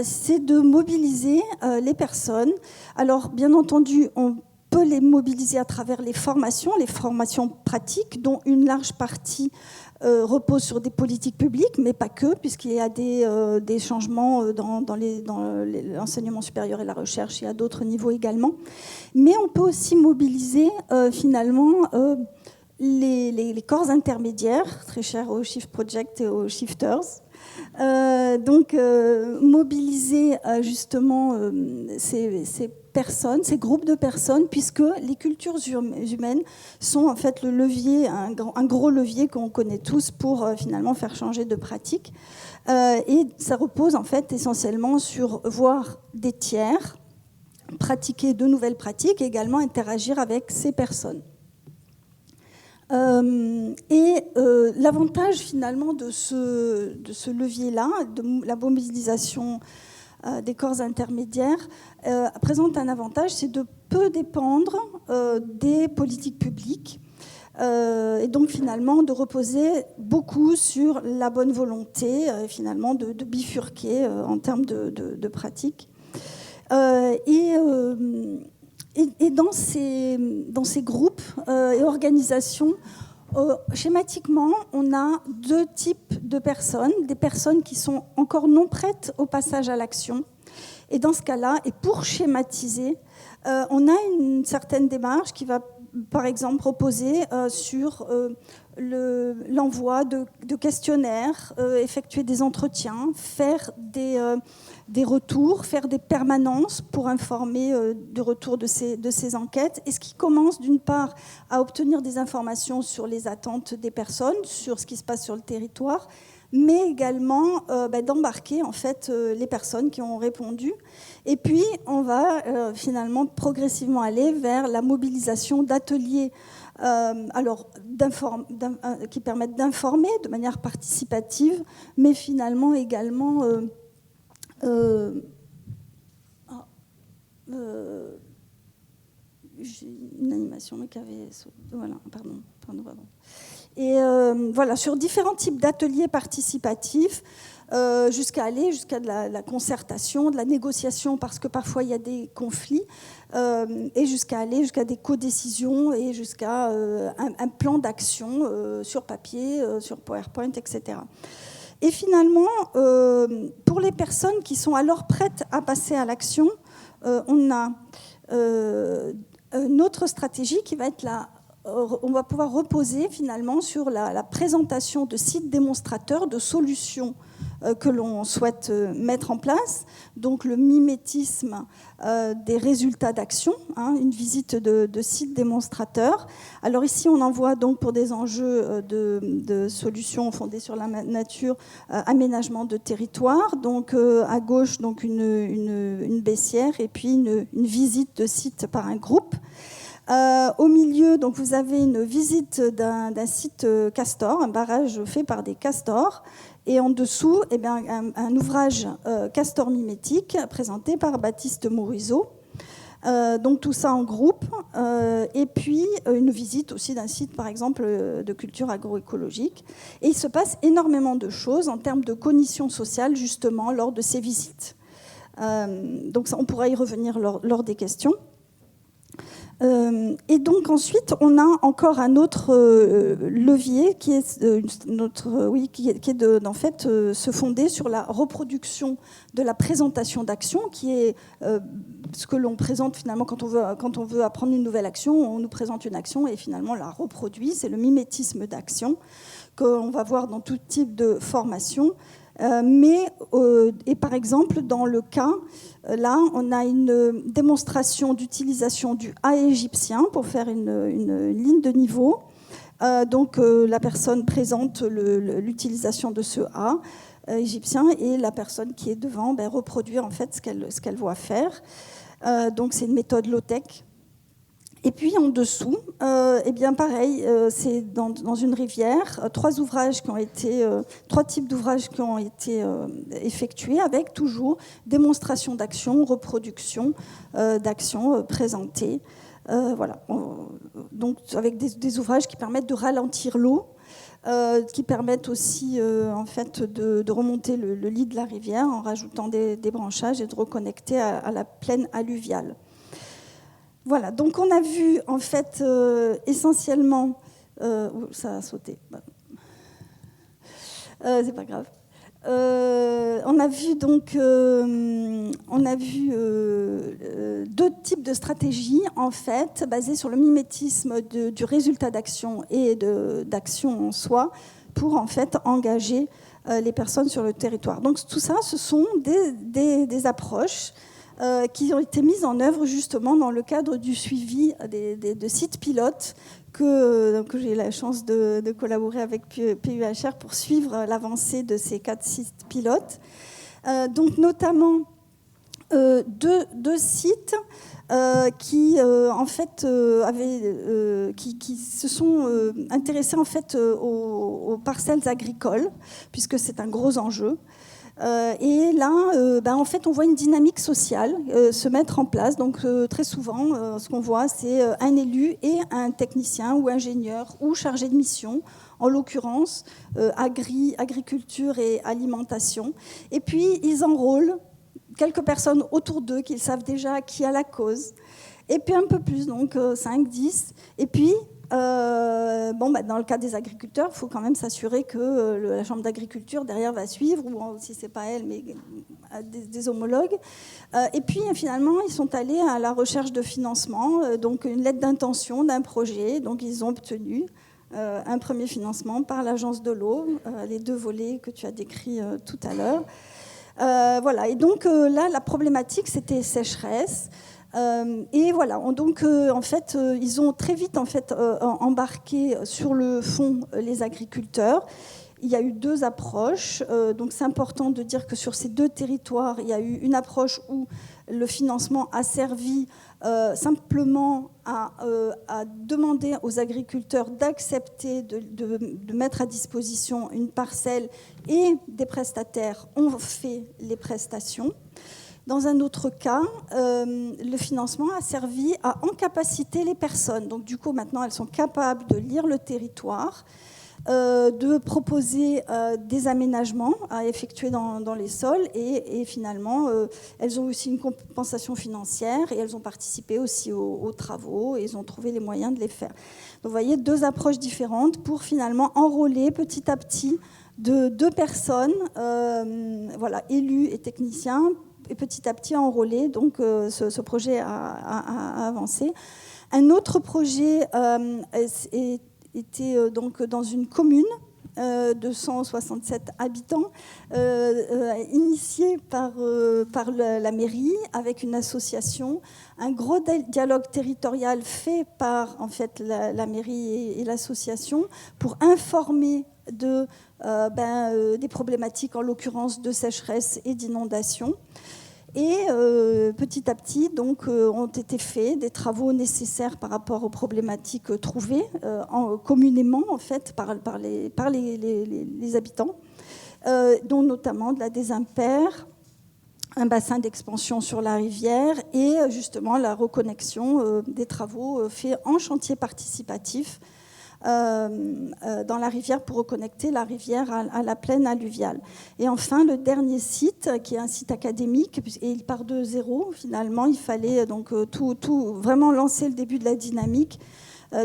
c'est de mobiliser les personnes. Alors bien entendu, on peut les mobiliser à travers les formations pratiques, dont une large partie repose sur des politiques publiques, mais pas que, puisqu'il y a des changements dans l'enseignement supérieur et la recherche, il y a d'autres niveaux également. Mais on peut aussi mobiliser finalement les corps intermédiaires, très chers au Shift Project et aux Shifters. Donc mobiliser justement ces personnes, ces groupes de personnes, puisque les cultures humaines sont en fait le levier, un gros levier qu'on connaît tous pour finalement faire changer de pratique. Et ça repose en fait essentiellement sur voir des tiers, pratiquer de nouvelles pratiques et également interagir avec ces personnes. L'avantage finalement de ce levier-là, de la mobilisation des corps intermédiaires, présente un avantage, c'est de peu dépendre des politiques publiques et donc finalement de reposer beaucoup sur la bonne volonté finalement de bifurquer en termes de pratiques. Et dans ces groupes et organisations, schématiquement, on a deux types de personnes. Des personnes qui sont encore non prêtes au passage à l'action. Et dans ce cas-là, et pour schématiser, on a une certaine démarche qui va, par exemple, reposer sur l'envoi de questionnaires, effectuer des entretiens, faire des retours, faire des permanences pour informer du retour de ces enquêtes, et ce qui commence d'une part à obtenir des informations sur les attentes des personnes, sur ce qui se passe sur le territoire, mais également d'embarquer en fait les personnes qui ont répondu. Et puis on va finalement progressivement aller vers la mobilisation d'ateliers qui permettent d'informer de manière participative, mais finalement également j'ai une animation mais qui avait... Voilà, pardon. Et voilà, sur différents types d'ateliers participatifs, jusqu'à de la concertation, de la négociation, parce que parfois il y a des conflits, et jusqu'à des codécisions et jusqu'à un plan d'action sur papier, sur PowerPoint, etc. Et finalement, pour les personnes qui sont alors prêtes à passer à l'action, on a une autre stratégie qui va être on va pouvoir reposer finalement sur la présentation de sites démonstrateurs de solutions que l'on souhaite mettre en place, donc le mimétisme des résultats d'action, une visite de sites démonstrateurs. Alors ici, on en voit donc pour des enjeux de solutions fondées sur la nature, aménagement de territoire, donc à gauche donc une baissière et puis une visite de site par un groupe. Au milieu, donc, vous avez une visite d'un site castor, un barrage fait par des castors. Et en dessous, un ouvrage castor mimétique présenté par Baptiste Morisot. Donc tout ça en groupe. Et puis une visite aussi d'un site, par exemple, de culture agroécologique. Et il se passe énormément de choses en termes de cognition sociale, justement, lors de ces visites. Donc ça, on pourra y revenir lors des questions. Et donc ensuite, on a encore un autre levier qui est en fait se fonder sur la reproduction de la présentation d'action, qui est ce que l'on présente finalement quand on veut apprendre une nouvelle action. On nous présente une action et finalement on la reproduit. C'est le mimétisme d'action qu'on va voir dans tout type de formation. Et par exemple, dans le cas, là, on a une démonstration d'utilisation du A égyptien pour faire une ligne de niveau. Donc la personne présente l'utilisation de ce A égyptien et la personne qui est devant reproduit en fait ce qu'elle voit faire. Donc c'est une méthode low-tech. Et puis en dessous, eh bien pareil, c'est dans une rivière, trois types d'ouvrages qui ont été effectués avec toujours démonstration d'action, reproduction d'actions présentées. Voilà. Donc avec des ouvrages qui permettent de ralentir l'eau, qui permettent aussi en fait de remonter le lit de la rivière en rajoutant des branchages et de reconnecter à la plaine alluviale. Voilà, donc on a vu en fait essentiellement... ça a sauté. C'est pas grave. On a vu donc deux types de stratégies en fait basées sur le mimétisme du résultat d'action et d'action en soi pour en fait engager les personnes sur le territoire. Donc tout ça, ce sont des approches qui ont été mises en œuvre justement dans le cadre du suivi de sites pilotes que j'ai eu la chance de collaborer avec PUHR pour suivre l'avancée de ces 4 sites pilotes. Donc notamment deux sites qui en fait qui se sont intéressés en fait aux parcelles agricoles puisque c'est un gros enjeu. Et là, en fait, on voit une dynamique sociale se mettre en place. Donc, très souvent, ce qu'on voit, c'est un élu et un technicien ou ingénieur ou chargé de mission, en l'occurrence, agriculture et alimentation. Et puis, ils enrôlent quelques personnes autour d'eux qu'ils savent déjà qui a la cause. Et puis, un peu plus, donc 5, 10. Et puis... dans le cas des agriculteurs, il faut quand même s'assurer que la chambre d'agriculture derrière va suivre, ou si ce n'est pas elle, mais des homologues. Et puis finalement, ils sont allés à la recherche de financement, donc une lettre d'intention d'un projet. Donc ils ont obtenu un premier financement par l'agence de l'eau, les 2 volets que tu as décrits tout à l'heure. Voilà. Et donc là, la problématique, c'était sécheresse. Et voilà, donc en fait, ils ont très vite en fait embarqué sur le fond les agriculteurs. Il y a eu 2 approches, donc c'est important de dire que sur ces 2 territoires, il y a eu une approche où le financement a servi simplement à demander aux agriculteurs d'accepter de mettre à disposition une parcelle et des prestataires ont fait les prestations. Dans un autre cas, le financement a servi à incapaciter les personnes. Donc, du coup, maintenant, elles sont capables de lire le territoire, de proposer des aménagements à effectuer dans les sols et finalement, elles ont aussi une compensation financière et elles ont participé aussi aux travaux et elles ont trouvé les moyens de les faire. Donc, vous voyez, 2 approches différentes pour finalement enrôler petit à petit 2 personnes, élus et techniciens, et petit à petit enrôlé, donc ce projet a avancé. Un autre projet était donc dans une commune de 167 habitants, initié par la mairie avec une association, un gros dialogue territorial fait par en fait la mairie et l'association pour informer des problématiques, en l'occurrence de sécheresse et d'inondation. Et petit à petit, donc, ont été faits des travaux nécessaires par rapport aux problématiques trouvées communément en fait, par les habitants, dont notamment de la désimpère, un bassin d'expansion sur la rivière et justement la reconnexion des travaux faits en chantier participatif dans la rivière pour reconnecter la rivière à la plaine alluviale. Et enfin, le dernier site, qui est un site académique, et il part de zéro, finalement, il fallait donc tout vraiment lancer le début de la dynamique.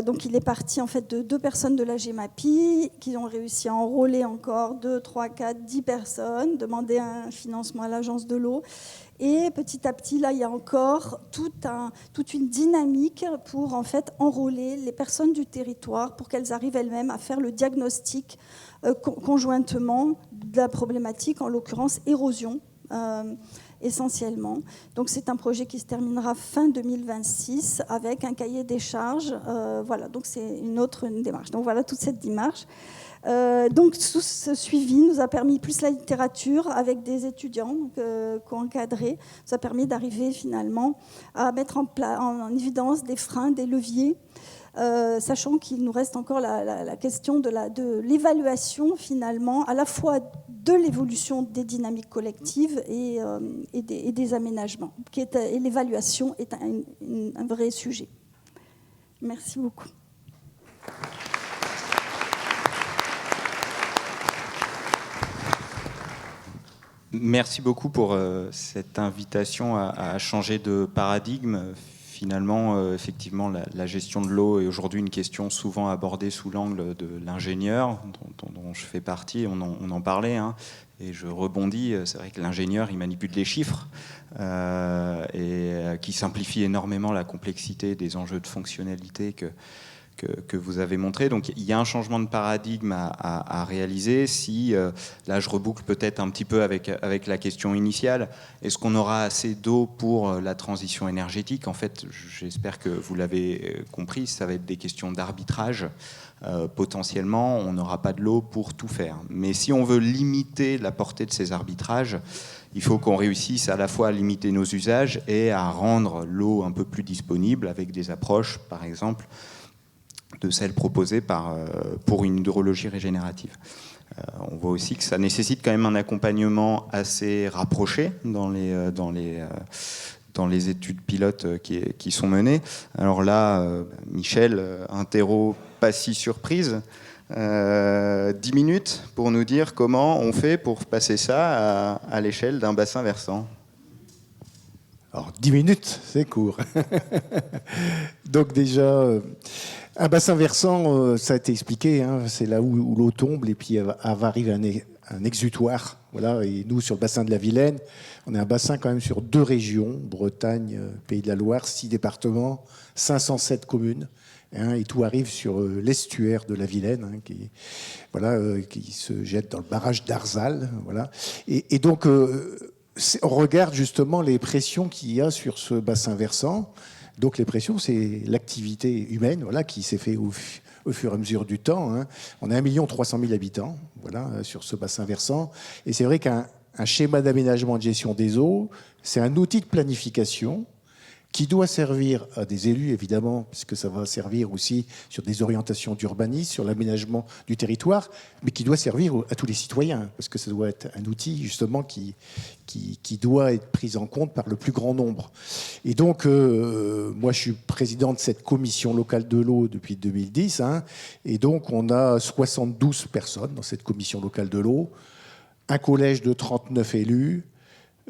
Donc il est parti en fait de 2 personnes de la GEMAPI qui ont réussi à enrôler encore 2, 3, 4, 10 personnes, demander un financement à l'agence de l'eau. Et petit à petit, là, il y a encore toute une dynamique pour en fait enrôler les personnes du territoire pour qu'elles arrivent elles-mêmes à faire le diagnostic conjointement de la problématique, en l'occurrence érosion essentiellement. Donc c'est un projet qui se terminera fin 2026 avec un cahier des charges. Voilà, donc c'est une démarche. Donc voilà toute cette démarche. Donc tout ce suivi nous a permis, plus la littérature avec des étudiants qu'ont encadré, ça a permis d'arriver finalement à mettre en évidence des freins, des leviers, sachant qu'il nous reste encore la question de l'évaluation finalement, à la fois de l'évolution des dynamiques collectives et des aménagements. Et l'évaluation est un vrai sujet. Merci beaucoup.
Merci beaucoup pour cette invitation à changer de paradigme. Finalement, effectivement, la gestion de l'eau est aujourd'hui une question souvent abordée sous l'angle de l'ingénieur, dont je fais partie, on en parlait, hein, et je rebondis, c'est vrai que l'ingénieur, il manipule les chiffres, et qui simplifie énormément la complexité des enjeux de fonctionnalité que vous avez montré. Donc il y a un changement de paradigme à réaliser. Si, là je reboucle peut-être un petit peu avec la question initiale, est-ce qu'on aura assez d'eau pour la transition énergétique? En fait, j'espère que vous l'avez compris, ça va être des questions d'arbitrage. Potentiellement, on n'aura pas de l'eau pour tout faire. Mais si on veut limiter la portée de ces arbitrages, il faut qu'on réussisse à la fois à limiter nos usages et à rendre l'eau un peu plus disponible avec des approches, par exemple, de celles proposées pour une hydrologie régénérative. On voit aussi que ça nécessite quand même un accompagnement assez rapproché dans les études pilotes qui sont menées. Alors là, Michel, interro pas si surprise, 10 minutes pour nous dire comment on fait pour passer ça à l'échelle d'un bassin versant.
Alors 10 minutes, c'est court. Donc déjà... un bassin versant, ça a été expliqué, hein, c'est là où l'eau tombe et puis elle va arriver un exutoire. Voilà. Et nous, sur le bassin de la Vilaine, on a un bassin quand même sur 2 régions, Bretagne, Pays de la Loire, 6 départements, 507 communes. Hein, et tout arrive sur l'estuaire de la Vilaine, hein, qui se jette dans le barrage d'Arzal. Voilà. Et donc, on regarde justement les pressions qu'il y a sur ce bassin versant. Donc les pressions, c'est l'activité humaine, voilà, qui s'est fait au fur et à mesure du temps. Hein. On a 1 300 000 habitants, voilà, sur ce bassin versant. Et c'est vrai qu'un schéma d'aménagement de gestion des eaux, c'est un outil de planification qui doit servir à des élus, évidemment, puisque ça va servir aussi sur des orientations d'urbanisme, sur l'aménagement du territoire, mais qui doit servir à tous les citoyens, parce que ça doit être un outil, justement, qui doit être pris en compte par le plus grand nombre. Et donc, moi, je suis président de cette commission locale de l'eau depuis 2010, hein, et donc on a 72 personnes dans cette commission locale de l'eau, un collège de 39 élus,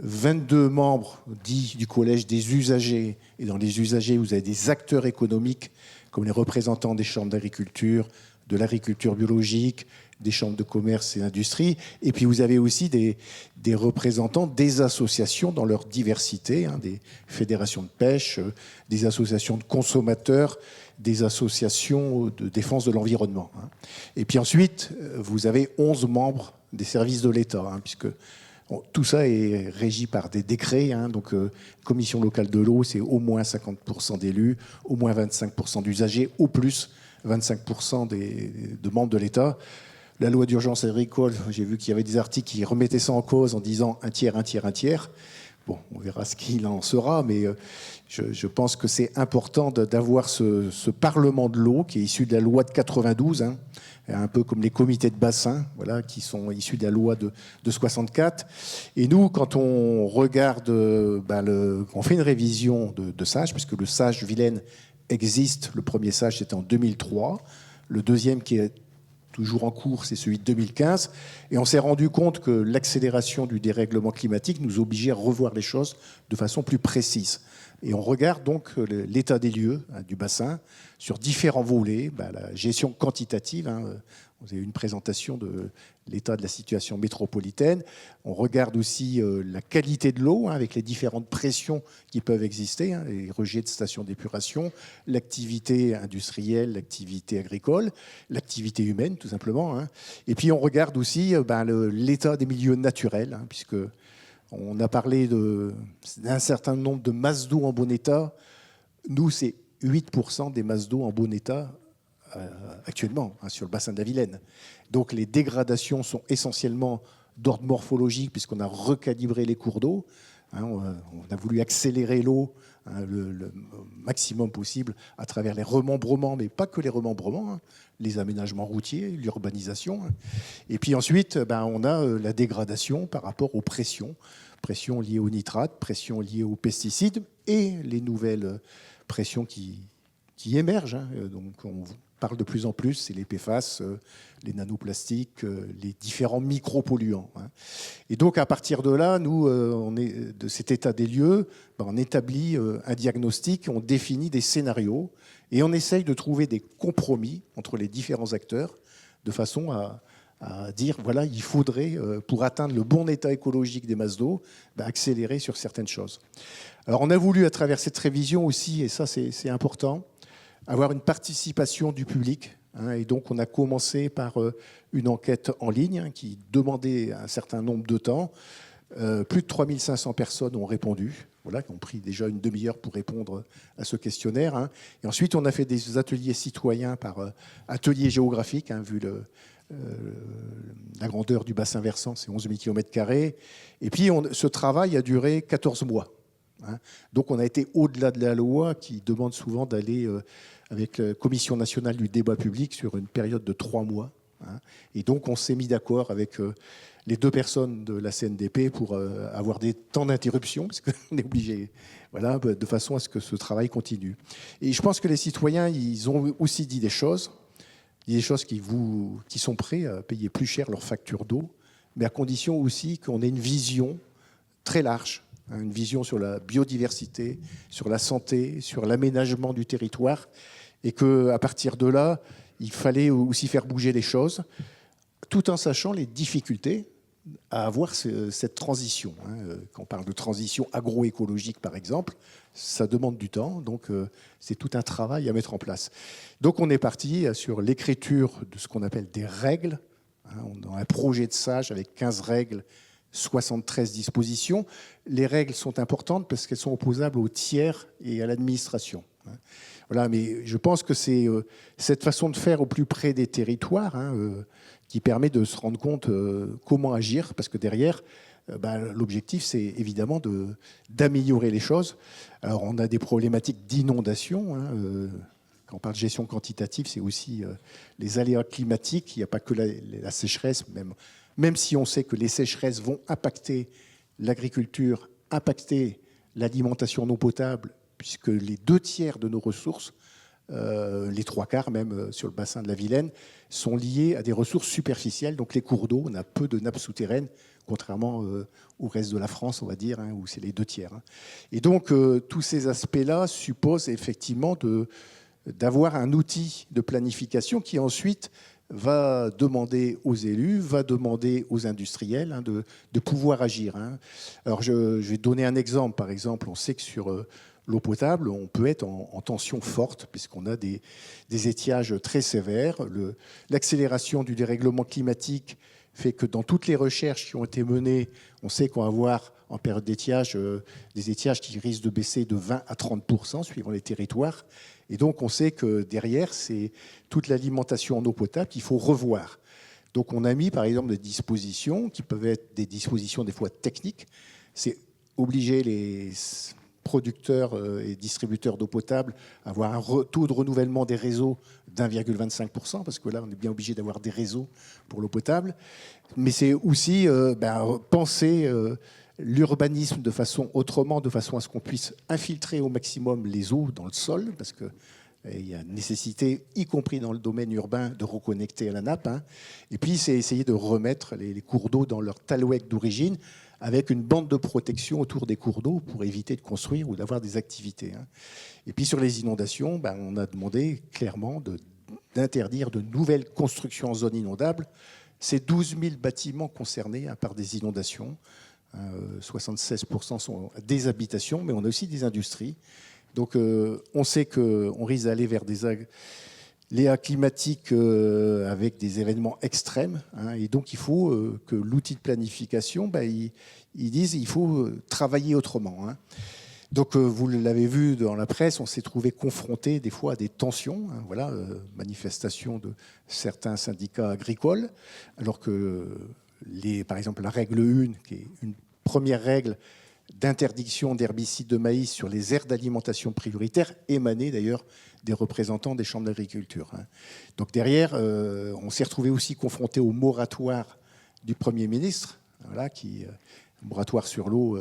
22 membres dits du collège des usagers. Et dans les usagers, vous avez des acteurs économiques comme les représentants des chambres d'agriculture, de l'agriculture biologique, des chambres de commerce et d'industrie. Et puis vous avez aussi des représentants des associations dans leur diversité, hein, des fédérations de pêche, des associations de consommateurs, des associations de défense de l'environnement. Hein. Et puis ensuite, vous avez 11 membres des services de l'État, hein, puisque tout ça est régi par des décrets. Hein, donc, commission locale de l'eau, c'est au moins 50% d'élus, au moins 25% d'usagers, au plus 25% de membres de l'État. La loi d'urgence agricole, j'ai vu qu'il y avait des articles qui remettaient ça en cause en disant un tiers, un tiers, un tiers. Bon, on verra ce qu'il en sera, mais je pense que c'est important d'avoir ce Parlement de l'eau qui est issu de la loi de 92, hein, un peu comme les comités de bassin, voilà, qui sont issus de la loi de 64. Et nous, quand on regarde, on fait une révision de SAGE, puisque le SAGE Vilaine existe. Le premier SAGE, c'était en 2003. Le deuxième, qui est toujours en cours, c'est celui de 2015. Et on s'est rendu compte que l'accélération du dérèglement climatique nous obligeait à revoir les choses de façon plus précise. Et on regarde donc l'état des lieux, hein, du bassin sur différents volets, la gestion quantitative. Hein, vous avez une présentation de l'état de la situation métropolitaine. On regarde aussi la qualité de l'eau, hein, avec les différentes pressions qui peuvent exister, hein, les rejets de stations d'épuration, l'activité industrielle, l'activité agricole, l'activité humaine, tout simplement. Hein. Et puis on regarde aussi l'état des milieux naturels, hein, puisque On a parlé d'un certain nombre de masses d'eau en bon état. Nous, c'est 8% des masses d'eau en bon état actuellement sur le bassin de la Vilaine. Donc les dégradations sont essentiellement d'ordre morphologique puisqu'on a recalibré les cours d'eau. On a voulu accélérer l'eau le maximum possible à travers les remembrements, mais pas que les remembrements, les aménagements routiers, l'urbanisation. Et puis ensuite, on a la dégradation par rapport aux pressions liées aux nitrates, pressions liées aux pesticides et les nouvelles pressions qui émergent. Donc on parle de plus en plus, c'est les PFAS, les nanoplastiques, les différents micropolluants. Et donc à partir de là, nous, de cet état des lieux, on établit un diagnostic, on définit des scénarios et on essaye de trouver des compromis entre les différents acteurs de façon à dire, voilà, il faudrait, pour atteindre le bon état écologique des masses d'eau, accélérer sur certaines choses. Alors on a voulu, à travers cette révision aussi, et ça c'est important, avoir une participation du public. Et donc, on a commencé par une enquête en ligne qui demandait un certain nombre de temps. Plus de 3500 personnes ont répondu, qui ont pris déjà une demi-heure pour répondre à ce questionnaire. Et ensuite, on a fait des ateliers citoyens par atelier géographique, vu la grandeur du bassin versant, c'est 11 000 km². Et puis, ce travail a duré 14 mois. Donc, on a été au-delà de la loi qui demande souvent d'aller avec la Commission nationale du débat public sur une période de 3 mois. Et donc, on s'est mis d'accord avec les 2 personnes de la CNDP pour avoir des temps d'interruption, parce qu'on est obligé, de façon à ce que ce travail continue. Et je pense que les citoyens, ils ont aussi dit des choses qui sont prêts à payer plus cher leur facture d'eau, mais à condition aussi qu'on ait une vision très large, une vision sur la biodiversité, sur la santé, sur l'aménagement du territoire, et qu'à partir de là, il fallait aussi faire bouger les choses, tout en sachant les difficultés à avoir cette transition. Quand on parle de transition agroécologique, par exemple, ça demande du temps, donc c'est tout un travail à mettre en place. Donc on est parti sur l'écriture de ce qu'on appelle des règles. On a un projet de SAGE avec 15 règles, 73 dispositions. Les règles sont importantes parce qu'elles sont opposables aux tiers et à l'administration. Voilà, mais je pense que c'est cette façon de faire au plus près des territoires qui permet de se rendre compte comment agir, parce que derrière, l'objectif, c'est évidemment d'améliorer les choses. Alors, on a des problématiques d'inondation. Quand on parle de gestion quantitative, c'est aussi les aléas climatiques. Il n'y a pas que la sécheresse, même si on sait que les sécheresses vont impacter l'agriculture, impacter l'alimentation en eau potable, puisque les 2 tiers de nos ressources, les 3 quarts même sur le bassin de la Vilaine, sont liés à des ressources superficielles. Donc les cours d'eau, on a peu de nappes souterraines, contrairement au reste de la France, on va dire, où c'est les 2 tiers. Et donc tous ces aspects-là supposent effectivement d'avoir un outil de planification qui ensuite va demander aux élus, va demander aux industriels de pouvoir agir. Alors je vais donner un exemple. Par exemple, on sait que sur l'eau potable, on peut être en tension forte puisqu'on a des étiages très sévères. L'accélération du dérèglement climatique fait que dans toutes les recherches qui ont été menées, on sait qu'on va avoir en période d'étiage des étiages qui risquent de baisser de 20 à 30% suivant les territoires. Et donc on sait que derrière, c'est toute l'alimentation en eau potable qu'il faut revoir. Donc on a mis par exemple des dispositions qui peuvent être des dispositions des fois techniques. C'est obliger les producteurs et distributeurs d'eau potable à avoir un taux de renouvellement des réseaux d'1,25%, parce que là, on est bien obligé d'avoir des réseaux pour l'eau potable. Mais c'est aussi penser l'urbanisme de façon autrement, de façon à ce qu'on puisse infiltrer au maximum les eaux dans le sol, parce qu'il y a nécessité, y compris dans le domaine urbain, de reconnecter à la nappe. Et puis, c'est essayer de remettre les cours d'eau dans leur talouette d'origine, avec une bande de protection autour des cours d'eau pour éviter de construire ou d'avoir des activités. Et puis sur les inondations, on a demandé clairement d'interdire de nouvelles constructions en zone inondable. C'est 12 000 bâtiments concernés par des inondations. 76% sont des habitations, mais on a aussi des industries. Donc on sait qu'on risque d'aller vers Léa climatique avec des événements extrêmes. Et donc, il faut que l'outil de planification, ils disent qu'il faut travailler autrement. Donc, vous l'avez vu dans la presse, on s'est trouvé confronté des fois à des tensions. Voilà, manifestation de certains syndicats agricoles, alors que, par exemple, la règle 1, qui est une première règle d'interdiction d'herbicides de maïs sur les aires d'alimentation prioritaires, émanait d'ailleurs des représentants des chambres d'agriculture. Donc derrière, on s'est retrouvé aussi confronté au moratoire du Premier ministre, voilà, moratoire sur l'eau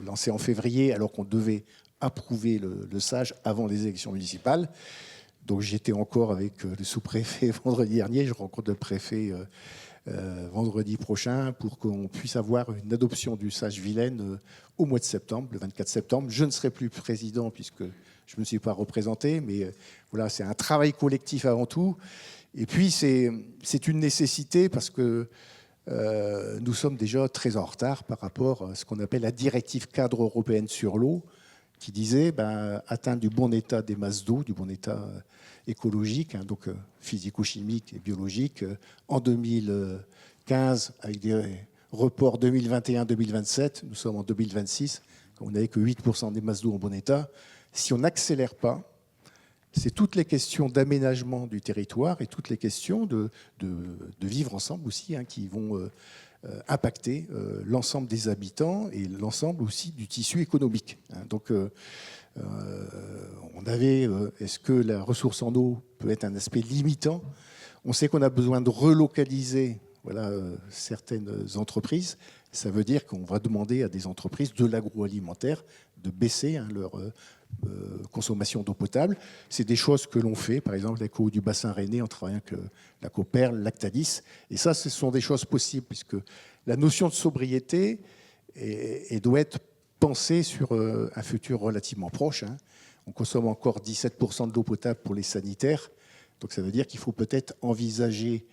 lancé en février, alors qu'on devait approuver le SAGE avant les élections municipales. Donc j'étais encore avec le sous-préfet vendredi dernier, je rencontre le préfet vendredi prochain pour qu'on puisse avoir une adoption du SAGE Vilaine au mois de septembre, le 24 septembre. Je ne serai plus président puisque je ne me suis pas représenté, mais voilà, c'est un travail collectif avant tout. Et puis c'est une nécessité parce que nous sommes déjà très en retard par rapport à ce qu'on appelle la directive cadre européenne sur l'eau, qui disait atteindre du bon état des masses d'eau, du bon état écologique, donc physico-chimique et biologique, en 2015, avec des reports 2021-2027. Nous sommes en 2026, on n'avait que 8% des masses d'eau en bon état. Si on n'accélère pas, c'est toutes les questions d'aménagement du territoire et toutes les questions de vivre ensemble aussi qui vont impacter l'ensemble des habitants et l'ensemble aussi du tissu économique. Donc, on avait, est-ce que la ressource en eau peut être un aspect limitant? On sait qu'on a besoin de relocaliser certaines entreprises. Ça veut dire qu'on va demander à des entreprises de l'agroalimentaire de baisser leur consommation d'eau potable. C'est des choses que l'on fait, par exemple l'ECO du bassin rennais en travaillant avec la Coperle, Lactalis. Et ça, ce sont des choses possibles, puisque la notion de sobriété doit être pensée sur un futur relativement proche. On consomme encore 17% de l'eau potable pour les sanitaires. Donc ça veut dire qu'il faut peut-être envisager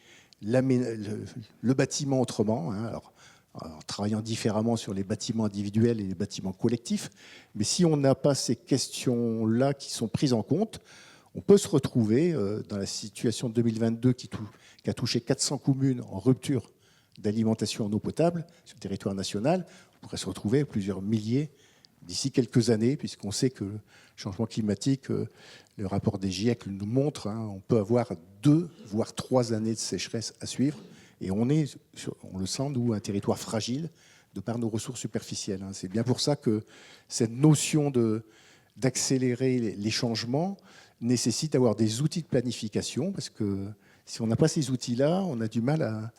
le bâtiment autrement. Alors, en travaillant différemment sur les bâtiments individuels et les bâtiments collectifs. Mais si on n'a pas ces questions-là qui sont prises en compte, on peut se retrouver dans la situation de 2022 qui a touché 400 communes en rupture d'alimentation en eau potable sur le territoire national. On pourrait se retrouver à plusieurs milliers d'ici quelques années, puisqu'on sait que le changement climatique, le rapport des GIEC nous montre, on peut avoir 2 voire 3 années de sécheresse à suivre. Et on le sent, nous, un territoire fragile de par nos ressources superficielles. C'est bien pour ça que cette notion d'accélérer les changements nécessite d'avoir des outils de planification, parce que si on n'a pas ces outils-là, on a du mal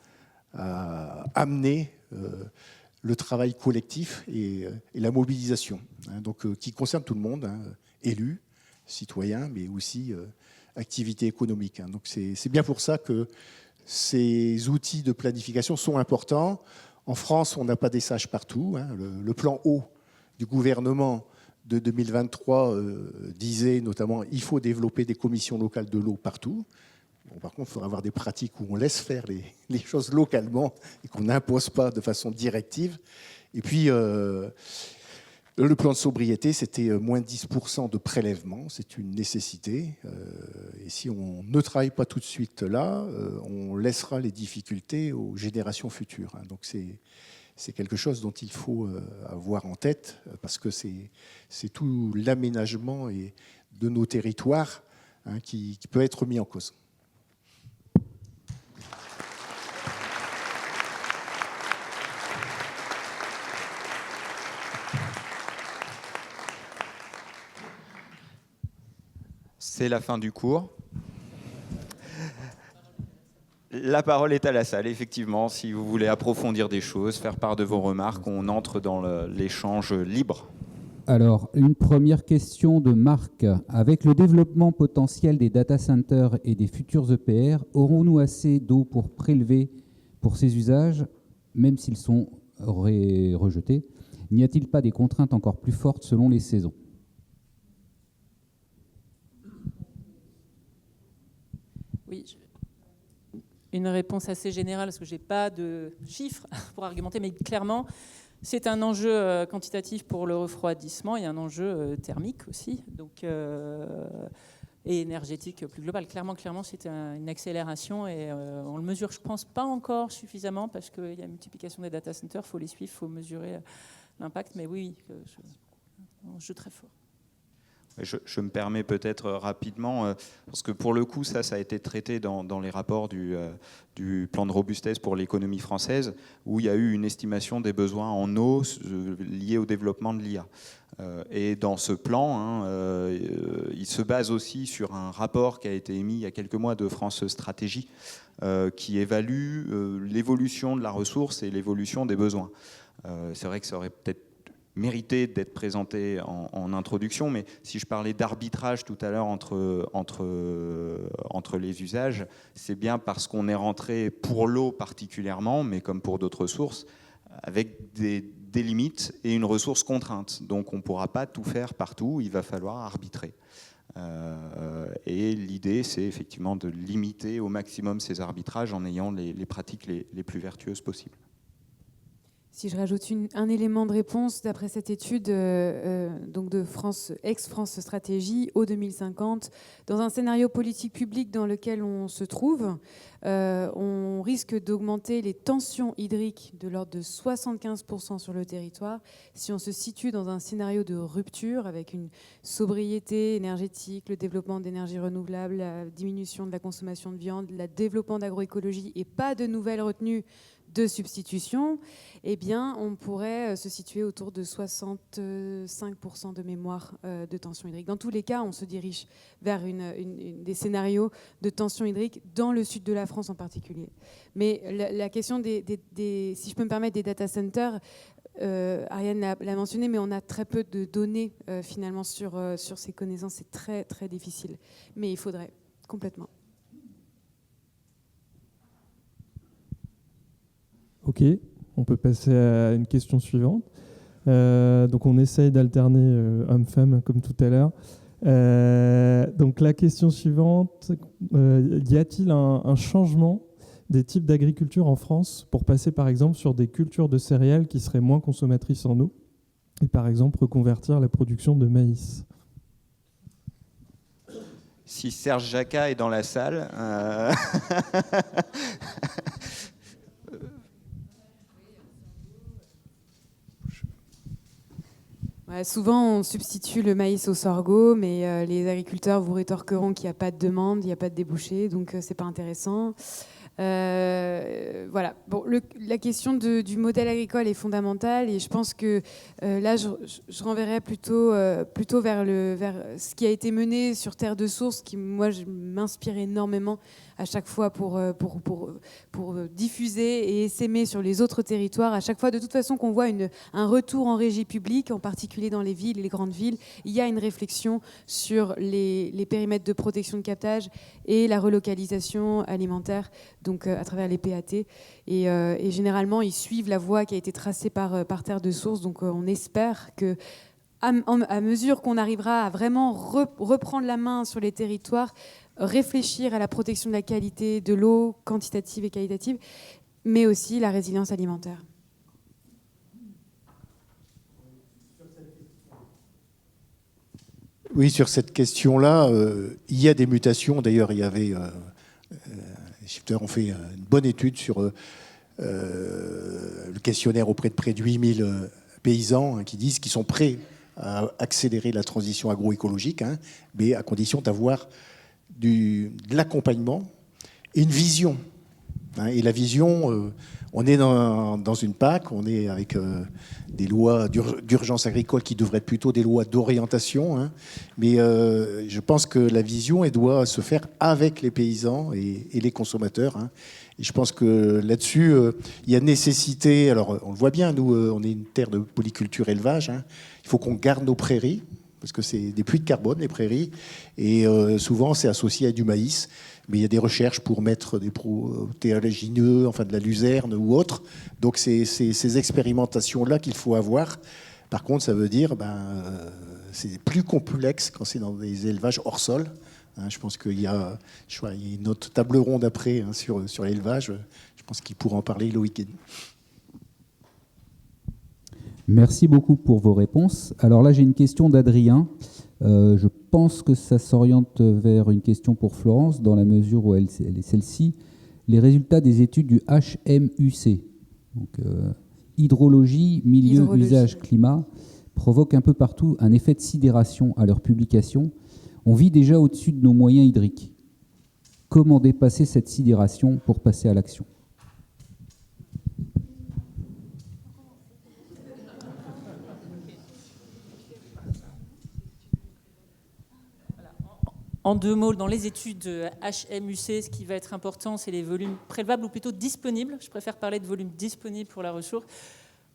à amener le travail collectif et la mobilisation, donc qui concerne tout le monde, élus, citoyens, mais aussi activités économiques. Donc c'est bien pour ça que ces outils de planification sont importants. En France, on n'a pas des sages partout. Le plan eau du gouvernement de 2023 disait notamment qu'il faut développer des commissions locales de l'eau partout. Bon, par contre, il faudra avoir des pratiques où on laisse faire les choses localement et qu'on n'impose pas de façon directive. Et puis, le plan de sobriété, c'était moins 10% de prélèvement. C'est une nécessité. Et si on ne travaille pas tout de suite là, on laissera les difficultés aux générations futures. Donc c'est quelque chose dont il faut avoir en tête, parce que c'est tout l'aménagement de nos territoires qui peut être mis en cause.
C'est la fin du cours. La parole est à la salle, effectivement. Si vous voulez approfondir des choses, faire part de vos remarques, on entre dans l'échange libre.
Alors, une première question de Marc. Avec le développement potentiel des data centers et des futurs EPR, aurons-nous assez d'eau pour prélever pour ces usages, même s'ils sont rejetés? N'y a-t-il pas des contraintes encore plus fortes selon les saisons?
Oui, une réponse assez générale, parce que je n'ai pas de chiffres pour argumenter, mais clairement, c'est un enjeu quantitatif pour le refroidissement et un enjeu thermique aussi. Donc, et énergétique plus globale. Clairement, c'était une accélération et on le mesure, je pense, pas encore suffisamment parce qu'il y a une multiplication des data centers, il faut les suivre, il faut mesurer l'impact, mais oui, un jeu très fort.
Je me permets peut-être rapidement, parce que pour le coup, ça a été traité dans les rapports du plan de robustesse pour l'économie française, où il y a eu une estimation des besoins en eau liés au développement de l'IA. Et dans ce plan, il se base aussi sur un rapport qui a été émis il y a quelques mois de France Stratégie, qui évalue l'évolution de la ressource et l'évolution des besoins. C'est vrai que ça aurait peut-être mérité d'être présenté en introduction, mais si je parlais d'arbitrage tout à l'heure entre les usages, c'est bien parce qu'on est rentré pour l'eau particulièrement, mais comme pour d'autres sources, avec des limites et une ressource contrainte. Donc on ne pourra pas tout faire partout, il va falloir arbitrer. Et l'idée, c'est effectivement de limiter au maximum ces arbitrages en ayant les pratiques les plus vertueuses possibles.
Si je rajoute un élément de réponse, d'après cette étude donc de ex-France Stratégie, au 2050, dans un scénario politique public dans lequel on se trouve, on risque d'augmenter les tensions hydriques de l'ordre de 75% sur le territoire si on se situe dans un scénario de rupture avec une sobriété énergétique, le développement d'énergies renouvelables, la diminution de la consommation de viande, le développement d'agroécologie et pas de nouvelles retenues de substitution, eh bien, on pourrait se situer autour de 65% de mémoire de tension hydrique. Dans tous les cas, on se dirige vers des scénarios de tension hydrique dans le sud de la France en particulier. Mais la question si je peux me permettre, des data centers, Ariane l'a mentionné, mais on a très peu de données finalement sur ces connaissances. C'est très, très difficile. Mais il faudrait complètement.
Ok, on peut passer à une question suivante. Donc on essaye d'alterner homme-femme comme tout à l'heure. Donc la question suivante, y a-t-il un changement des types d'agriculture en France pour passer par exemple sur des cultures de céréales qui seraient moins consommatrices en eau et par exemple reconvertir la production de maïs?
Si Serge Jacquat est dans la salle...
Souvent, on substitue le maïs au sorgho, mais les agriculteurs vous rétorqueront qu'il n'y a pas de demande, il n'y a pas de débouché, donc c'est pas intéressant. Voilà. Bon, la question du modèle agricole est fondamentale et je pense que là, je renverrai plutôt vers ce qui a été mené sur Terre de Source, qui, moi, m'inspire énormément à chaque fois pour diffuser et essaimer sur les autres territoires. À chaque fois, de toute façon, qu'on voit un retour en régie publique, en particulier dans les villes et les grandes villes, il y a une réflexion sur les périmètres de protection de captage et la relocalisation alimentaire, donc à travers les PAT. Et généralement, ils suivent la voie qui a été tracée par Terre de Source. Donc on espère que, à mesure qu'on arrivera à vraiment reprendre la main sur les territoires, réfléchir à la protection de la qualité de l'eau, quantitative et qualitative, mais aussi la résilience alimentaire.
Oui, sur cette question-là, il y a des mutations. D'ailleurs, il y avait... les shifters ont fait une bonne étude sur le questionnaire auprès de près de 8000 paysans qui disent qu'ils sont prêts à accélérer la transition agroécologique, mais à condition d'avoir de l'accompagnement et une vision. Et la vision, on est dans une PAC, on est avec des lois d'urgence agricole qui devraient être plutôt des lois d'orientation, mais je pense que la vision, elle doit se faire avec les paysans et les consommateurs. Et je pense que là-dessus, il y a nécessité, alors on le voit bien, nous, on est une terre de polyculture élevage, il faut qu'on garde nos prairies, parce que c'est des puits de carbone, les prairies, et souvent c'est associé à du maïs, mais il y a des recherches pour mettre des protéagineux, enfin de la luzerne ou autre, donc c'est ces expérimentations-là qu'il faut avoir. Par contre, ça veut dire c'est plus complexe quand c'est dans des élevages hors sol. Je pense qu'il y a une autre table ronde après sur l'élevage, je pense qu'il pourra en parler le week-end.
Merci beaucoup pour vos réponses. Alors là, j'ai une question d'Adrien. Je pense que ça s'oriente vers une question pour Florence, dans la mesure où elle est celle-ci. Les résultats des études du HMUC, donc hydrologie, milieu, usage, climat, provoquent un peu partout un effet de sidération à leur publication. On vit déjà au-dessus de nos moyens hydriques. Comment dépasser cette sidération pour passer à l'action ?
En 2 mots, dans les études HMUC, ce qui va être important, c'est les volumes prélevables ou plutôt disponibles. Je préfère parler de volumes disponibles pour la ressource.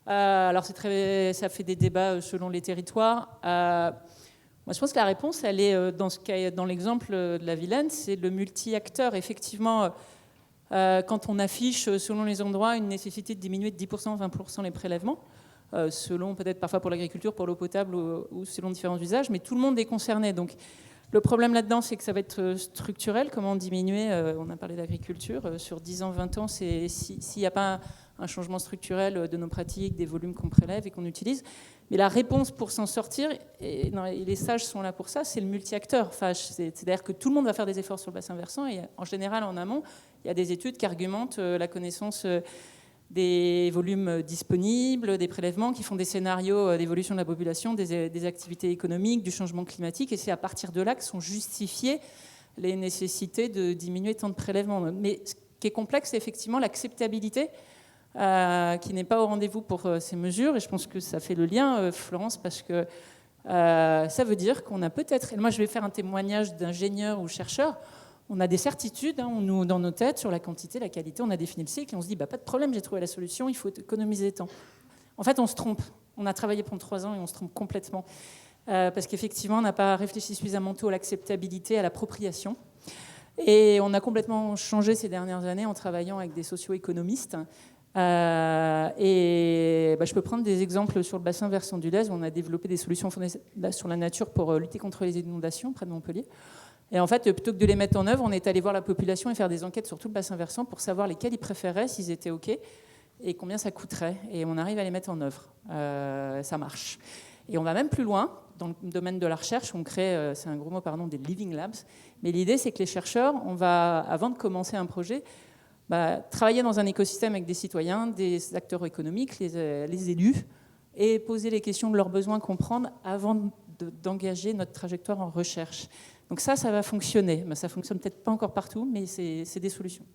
Alors, ça fait des débats selon les territoires. Moi, je pense que la réponse, elle est dans l'exemple de la Vilaine, c'est le multi-acteur. Effectivement, quand on affiche, selon les endroits, une nécessité de diminuer de 10%, 20% les prélèvements, selon peut-être parfois pour l'agriculture, pour l'eau potable ou selon différents usages, mais tout le monde est concerné. Donc, le problème là-dedans, c'est que ça va être structurel. Comment diminuer, on a parlé d'agriculture, sur 10 ans, 20 ans, s'il n'y a pas un changement structurel de nos pratiques, des volumes qu'on prélève et qu'on utilise. Mais la réponse pour s'en sortir, et les sages sont là pour ça, c'est le multi-acteur. Enfin, c'est-à-dire que tout le monde va faire des efforts sur le bassin versant et en général, en amont, il y a des études qui argumentent la connaissance des volumes disponibles, des prélèvements, qui font des scénarios d'évolution de la population, des activités économiques, du changement climatique, et c'est à partir de là que sont justifiées les nécessités de diminuer tant de prélèvements. Mais ce qui est complexe, c'est effectivement l'acceptabilité, qui n'est pas au rendez-vous pour ces mesures, et je pense que ça fait le lien, Florence, parce que ça veut dire qu'on a peut-être, et moi je vais faire un témoignage d'ingénieur ou chercheur, on a des certitudes, hein, nous, dans nos têtes, sur la quantité, la qualité, on a défini le cycle, et on se dit, pas de problème, j'ai trouvé la solution, il faut économiser temps. En fait, on se trompe. On a travaillé pendant 3 ans et on se trompe complètement. Parce qu'effectivement, on n'a pas réfléchi suffisamment tôt à l'acceptabilité, à l'appropriation. Et on a complètement changé ces dernières années en travaillant avec des socio-économistes. Je peux prendre des exemples sur le bassin versant du Lez, où on a développé des solutions fondées sur la nature pour lutter contre les inondations près de Montpellier. Et en fait, plutôt que de les mettre en œuvre, on est allé voir la population et faire des enquêtes sur tout le bassin versant pour savoir lesquels ils préféraient, s'ils étaient OK, et combien ça coûterait. Et on arrive à les mettre en œuvre. Ça marche. Et on va même plus loin. Dans le domaine de la recherche, on crée, c'est un gros mot, pardon, des living labs. Mais l'idée, c'est que les chercheurs, on va, avant de commencer un projet, travailler dans un écosystème avec des citoyens, des acteurs économiques, les élus, et poser les questions de leurs besoins, comprendre avant d'engager notre trajectoire en recherche. Donc ça va fonctionner. Ça ne fonctionne peut-être pas encore partout, mais c'est des solutions.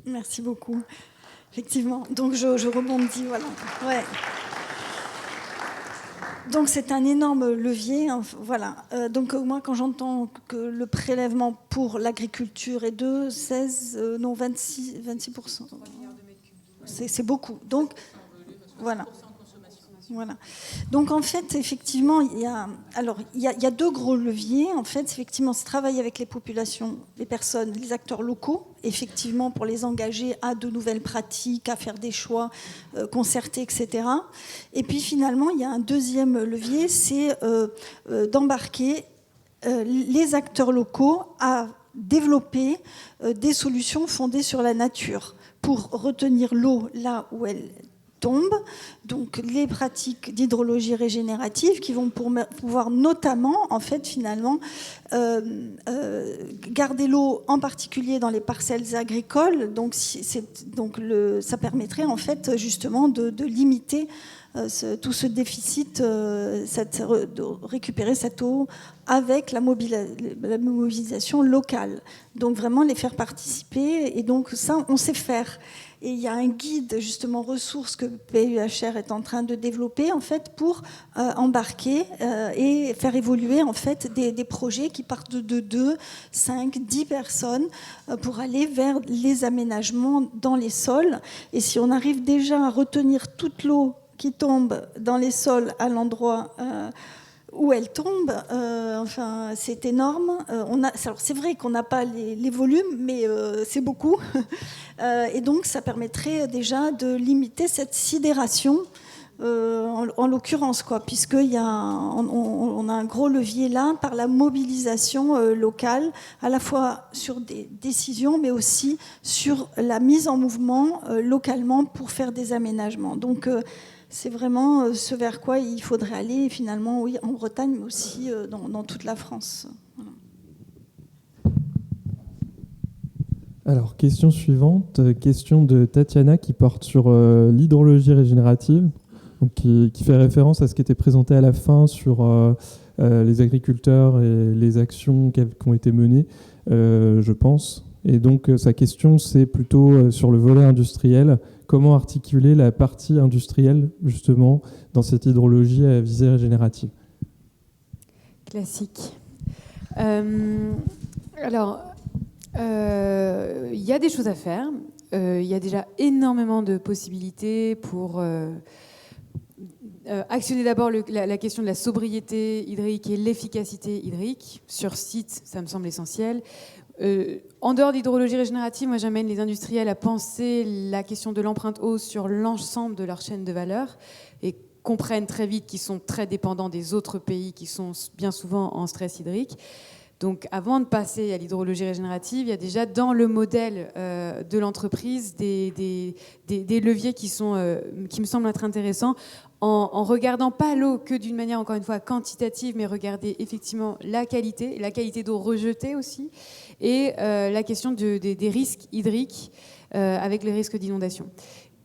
Merci beaucoup. Effectivement. Donc je rebondis. Voilà. Ouais. Donc c'est un énorme levier. Hein, voilà. Donc moi, quand j'entends que le prélèvement pour l'agriculture est de 26%. C'est beaucoup. Donc voilà. Voilà. Donc en fait, effectivement, il y a 2 gros leviers. En fait, effectivement, c'est travailler avec les populations, les personnes, les acteurs locaux, effectivement, pour les engager à de nouvelles pratiques, à faire des choix concertés, etc. Et puis finalement, il y a un deuxième levier, c'est d'embarquer les acteurs locaux à développer des solutions fondées sur la nature pour retenir l'eau là où elle tombe, donc les pratiques d'hydrologie régénérative qui vont pouvoir notamment, en fait, finalement, garder l'eau, en particulier dans les parcelles agricoles. Donc, ça permettrait, en fait, justement, de limiter tout ce déficit, de récupérer cette eau avec la mobilisation locale. Donc, vraiment les faire participer. Et donc, ça, on sait faire. Et il y a un guide, justement, ressources que PUHR est en train de développer, en fait, pour embarquer et faire évoluer, en fait, des projets qui partent de 2, 5, 10 personnes pour aller vers les aménagements dans les sols. Et si on arrive déjà à retenir toute l'eau qui tombe dans les sols à l'endroit où elle tombe, enfin, c'est énorme. Alors c'est vrai qu'on n'a pas les volumes, mais c'est beaucoup. Et donc, ça permettrait déjà de limiter cette sidération en l'occurrence, quoi, puisqu'on a un gros levier là par la mobilisation locale, à la fois sur des décisions, mais aussi sur la mise en mouvement localement pour faire des aménagements. Donc c'est vraiment ce vers quoi il faudrait aller, finalement, oui, en Bretagne, mais aussi dans toute la France. Voilà.
Alors, question suivante, question de Tatiana qui porte sur l'hydrologie régénérative, donc qui fait référence à ce qui était présenté à la fin sur les agriculteurs et les actions qui ont été menées, je pense. Et donc, sa question, c'est plutôt sur le volet industriel. Comment articuler la partie industrielle, justement, dans cette hydrologie à visée régénérative?
Classique. Alors, il y a des choses à faire. Il y a déjà énormément de possibilités pour actionner d'abord la question de la sobriété hydrique et l'efficacité hydrique. Sur site, ça me semble essentiel. En dehors d'hydrologie régénérative, moi j'amène les industriels à penser la question de l'empreinte eau sur l'ensemble de leur chaîne de valeur et comprennent très vite qu'ils sont très dépendants des autres pays qui sont bien souvent en stress hydrique. Donc avant de passer à l'hydrologie régénérative, il y a déjà dans le modèle de l'entreprise des leviers qui me semblent être intéressants en regardant pas l'eau que d'une manière, encore une fois, quantitative, mais regarder effectivement la qualité d'eau rejetée aussi, et la question des risques hydriques avec les risques d'inondation.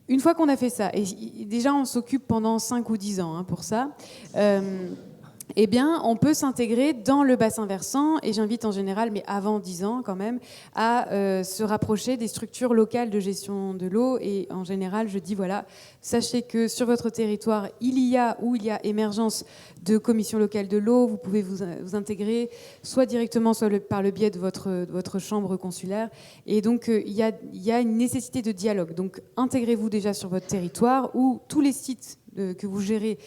Une fois qu'on a fait ça, et déjà on s'occupe pendant 5 ou 10 ans pour ça, eh bien, on peut s'intégrer dans le bassin versant, et j'invite en général, mais avant 10 ans quand même, à se rapprocher des structures locales de gestion de l'eau. Et en général, je dis, voilà, sachez que sur votre territoire, il y a émergence de commissions locales de l'eau, vous pouvez vous intégrer, soit directement, soit par le biais de votre chambre consulaire. Et donc, il y a une nécessité de dialogue. Donc, intégrez-vous déjà sur votre territoire, ou tous les sites que vous gérez,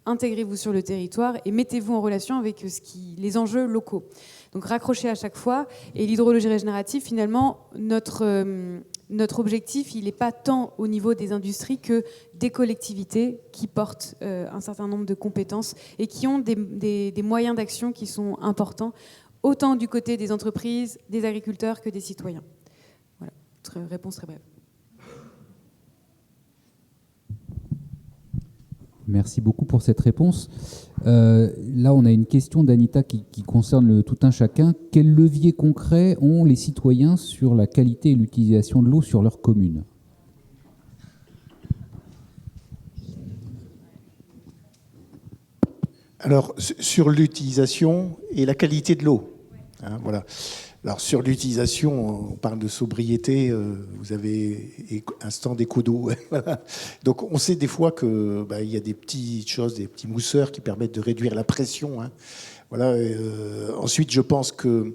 intégrez-vous sur le territoire et mettez-vous en relation avec les enjeux locaux. Donc raccrochez à chaque fois. Et l'hydrologie régénérative, finalement, notre objectif, il n'est pas tant au niveau des industries que des collectivités qui portent un certain nombre de compétences et qui ont des moyens d'action qui sont importants, autant du côté des entreprises, des agriculteurs que des citoyens. Voilà, réponse très brève.
Merci beaucoup pour cette réponse. Là, on a une question d'Anita qui concerne le tout un chacun. Quels leviers concrets ont les citoyens sur la qualité et l'utilisation de l'eau sur leur commune ?
Alors, sur l'utilisation et la qualité de l'eau. Voilà. Alors, sur l'utilisation, on parle de sobriété, vous avez un stand éco d'eau. Voilà. Donc, on sait des fois qu'il y a des petites choses, des petits mousseurs qui permettent de réduire la pression. Voilà. Ensuite, je pense que,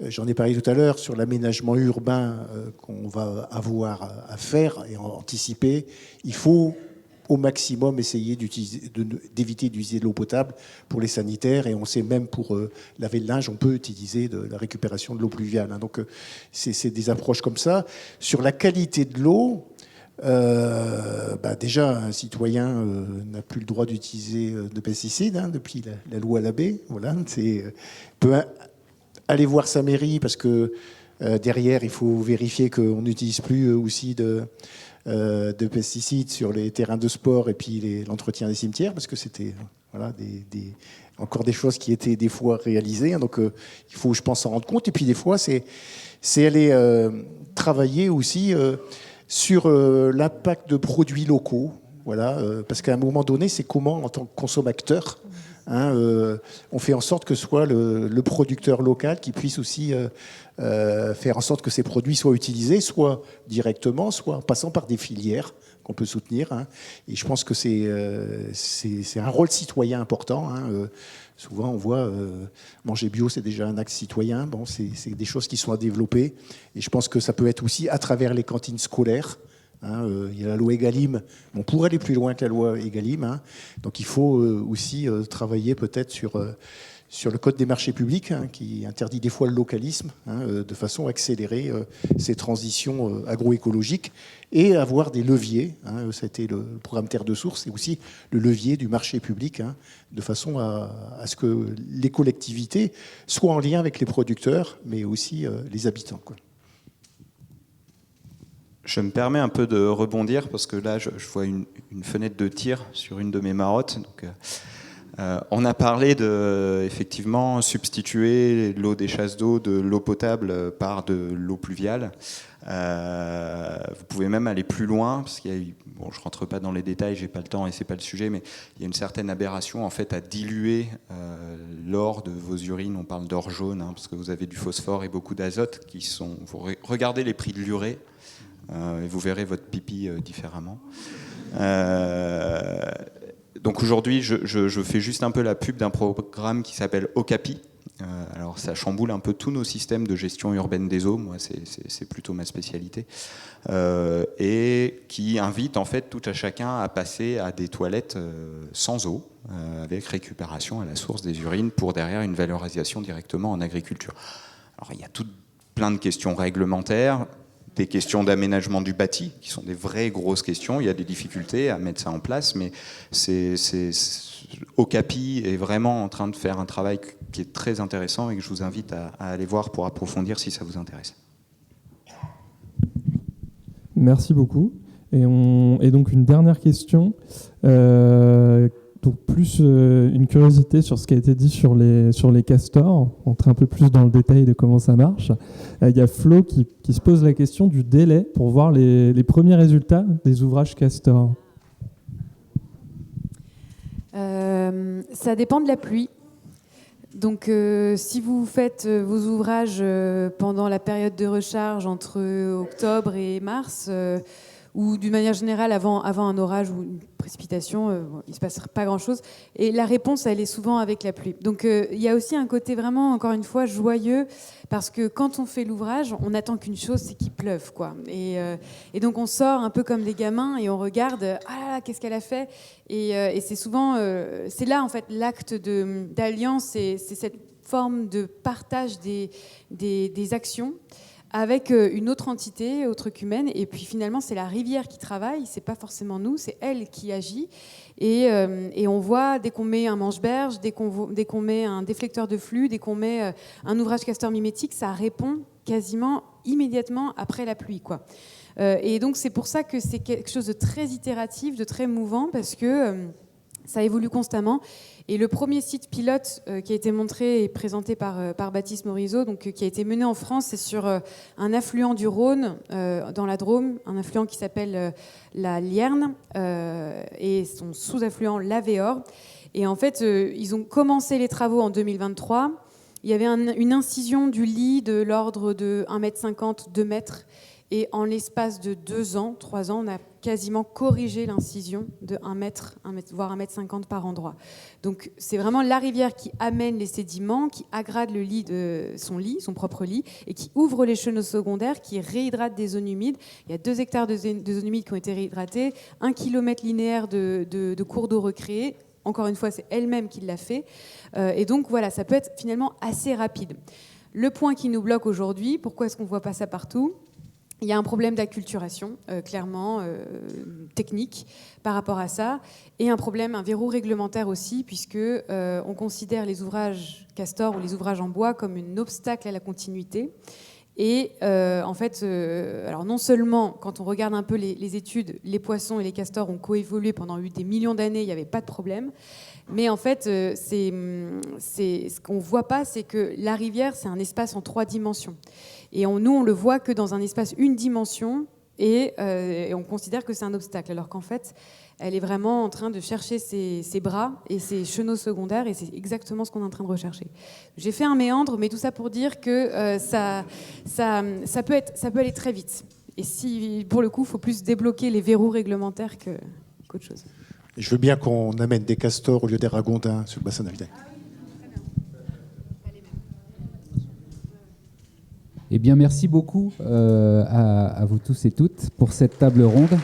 j'en ai parlé tout à l'heure, sur l'aménagement urbain qu'on va avoir à faire et anticiper, il faut au maximum essayer d'éviter d'utiliser de l'eau potable pour les sanitaires. Et on sait même pour laver le linge, on peut utiliser de la récupération de l'eau pluviale. Donc c'est des approches comme ça. Sur la qualité de l'eau, déjà un citoyen n'a plus le droit d'utiliser de pesticides depuis la loi Labbé. Voilà, peut aller voir sa mairie parce que derrière il faut vérifier qu'on n'utilise plus aussi de pesticides sur les terrains de sport et puis l'entretien des cimetières, parce que c'était encore des choses qui étaient des fois réalisées. Donc il faut, je pense, s'en rendre compte. Et puis des fois, c'est aller travailler aussi sur l'impact de produits locaux. Voilà, parce qu'à un moment donné, c'est comment, en tant que consommateur, on fait en sorte que ce soit le producteur local qui puisse aussi faire en sorte que ces produits soient utilisés, soit directement, soit en passant par des filières qu'on peut soutenir. Et je pense que c'est un rôle citoyen important. Souvent, on voit manger bio, c'est déjà un axe citoyen. Bon, c'est des choses qui sont à développer. Et je pense que ça peut être aussi à travers les cantines scolaires. Il y a la loi Egalim. On pourrait aller plus loin que la loi Egalim. Donc il faut aussi travailler peut-être sur le code des marchés publics, qui interdit des fois le localisme, de façon à accélérer ces transitions agroécologiques et avoir des leviers. C'était le programme Terre de Source, et aussi le levier du marché public, de façon à ce que les collectivités soient en lien avec les producteurs, mais aussi les habitants, quoi.
Je me permets un peu de rebondir parce que là, je vois une fenêtre de tir sur une de mes marottes. Donc, on a parlé de, effectivement, substituer l'eau des chasses d'eau de l'eau potable par de l'eau pluviale. Vous pouvez même aller plus loin, parce qu'il y a eu, bon, je ne rentre pas dans les détails, j'ai pas le temps et c'est pas le sujet, mais il y a une certaine aberration en fait à diluer l'or de vos urines. On parle d'or jaune, parce que vous avez du phosphore et beaucoup d'azote qui sont. Vous regardez les prix de l'urée. Et vous verrez votre pipi différemment. Donc aujourd'hui, je fais juste un peu la pub d'un programme qui s'appelle Okapi. Alors ça chamboule un peu tous nos systèmes de gestion urbaine des eaux. Moi, c'est plutôt ma spécialité. Et qui invite en fait tout à chacun à passer à des toilettes sans eau, avec récupération à la source des urines pour derrière une valorisation directement en agriculture. Alors il y a plein de questions réglementaires, des questions d'aménagement du bâti, qui sont des vraies grosses questions. Il y a des difficultés à mettre ça en place, mais Okapi est vraiment en train de faire un travail qui est très intéressant et que je vous invite à aller voir pour approfondir si ça vous intéresse.
Merci beaucoup. Et donc une dernière question, donc plus une curiosité sur ce qui a été dit sur les castors, on entre un peu plus dans le détail de comment ça marche. Il y a Flo qui se pose la question du délai pour voir les premiers résultats des ouvrages castors.
Ça dépend de la pluie. Donc si vous faites vos ouvrages pendant la période de recharge entre octobre et mars, ou d'une manière générale avant un orage ou une précipitation, il ne se passe pas grand-chose. Et la réponse, elle est souvent avec la pluie. Donc il y a aussi un côté vraiment, encore une fois, joyeux, parce que quand on fait l'ouvrage, on n'attend qu'une chose, c'est qu'il pleuve, quoi. Et donc on sort un peu comme des gamins et on regarde, ah là là, qu'est-ce qu'elle a fait ? Et c'est souvent, c'est là en fait l'acte d'alliance, c'est cette forme de partage des actions avec une autre entité, autre qu'humaine, et puis finalement c'est la rivière qui travaille, c'est pas forcément nous, c'est elle qui agit, et on voit dès qu'on met un manche-berge, dès qu'on met un déflecteur de flux, dès qu'on met un ouvrage castor mimétique, ça répond quasiment immédiatement après la pluie, quoi. Et donc c'est pour ça que c'est quelque chose de très itératif, de très mouvant, parce que ça évolue constamment. Et le premier site pilote qui a été montré et présenté par Baptiste Morisot, donc, qui a été mené en France, c'est sur un affluent du Rhône, dans la Drôme, un affluent qui s'appelle la Lierne, et son sous-affluent l'Avéor. Et en fait, ils ont commencé les travaux en 2023. Il y avait une incision du lit de l'ordre de 1,50 m, 2 mètres. Et en l'espace de 2 ans, 3 ans, on a quasiment corrigé l'incision de 1 mètre, voire 1,50 m par endroit. Donc c'est vraiment la rivière qui amène les sédiments, qui agrade le lit son propre lit, et qui ouvre les chenaux secondaires, qui réhydrate des zones humides. Il y a 2 hectares de zones humides qui ont été réhydratées, 1 km linéaire de cours d'eau recréés. Encore une fois, c'est elle-même qui l'a fait. Et donc voilà, ça peut être finalement assez rapide. Le point qui nous bloque aujourd'hui, pourquoi est-ce qu'on ne voit pas ça partout ? Il y a un problème d'acculturation, clairement, technique, par rapport à ça, et un verrou réglementaire aussi, puisque on considère les ouvrages castor ou les ouvrages en bois comme un obstacle à la continuité. Et en fait, alors non seulement, quand on regarde un peu les études, les poissons et les castors ont coévolué pendant des millions d'années, il n'y avait pas de problème. Mais en fait, ce qu'on ne voit pas, c'est que la rivière, c'est un espace en 3 dimensions. Et nous, on le voit que dans un espace une dimension, et on considère que c'est un obstacle, alors qu'en fait, elle est vraiment en train de chercher ses bras et ses chenaux secondaires, et c'est exactement ce qu'on est en train de rechercher. J'ai fait un méandre, mais tout ça pour dire que ça peut aller très vite. Et si, pour le coup, il faut plus débloquer les verrous réglementaires qu'autre chose.
Je veux bien qu'on amène des castors au lieu des ragondins sur le bassin d'Avitaine.
Eh bien, merci beaucoup à vous tous et toutes pour cette table ronde.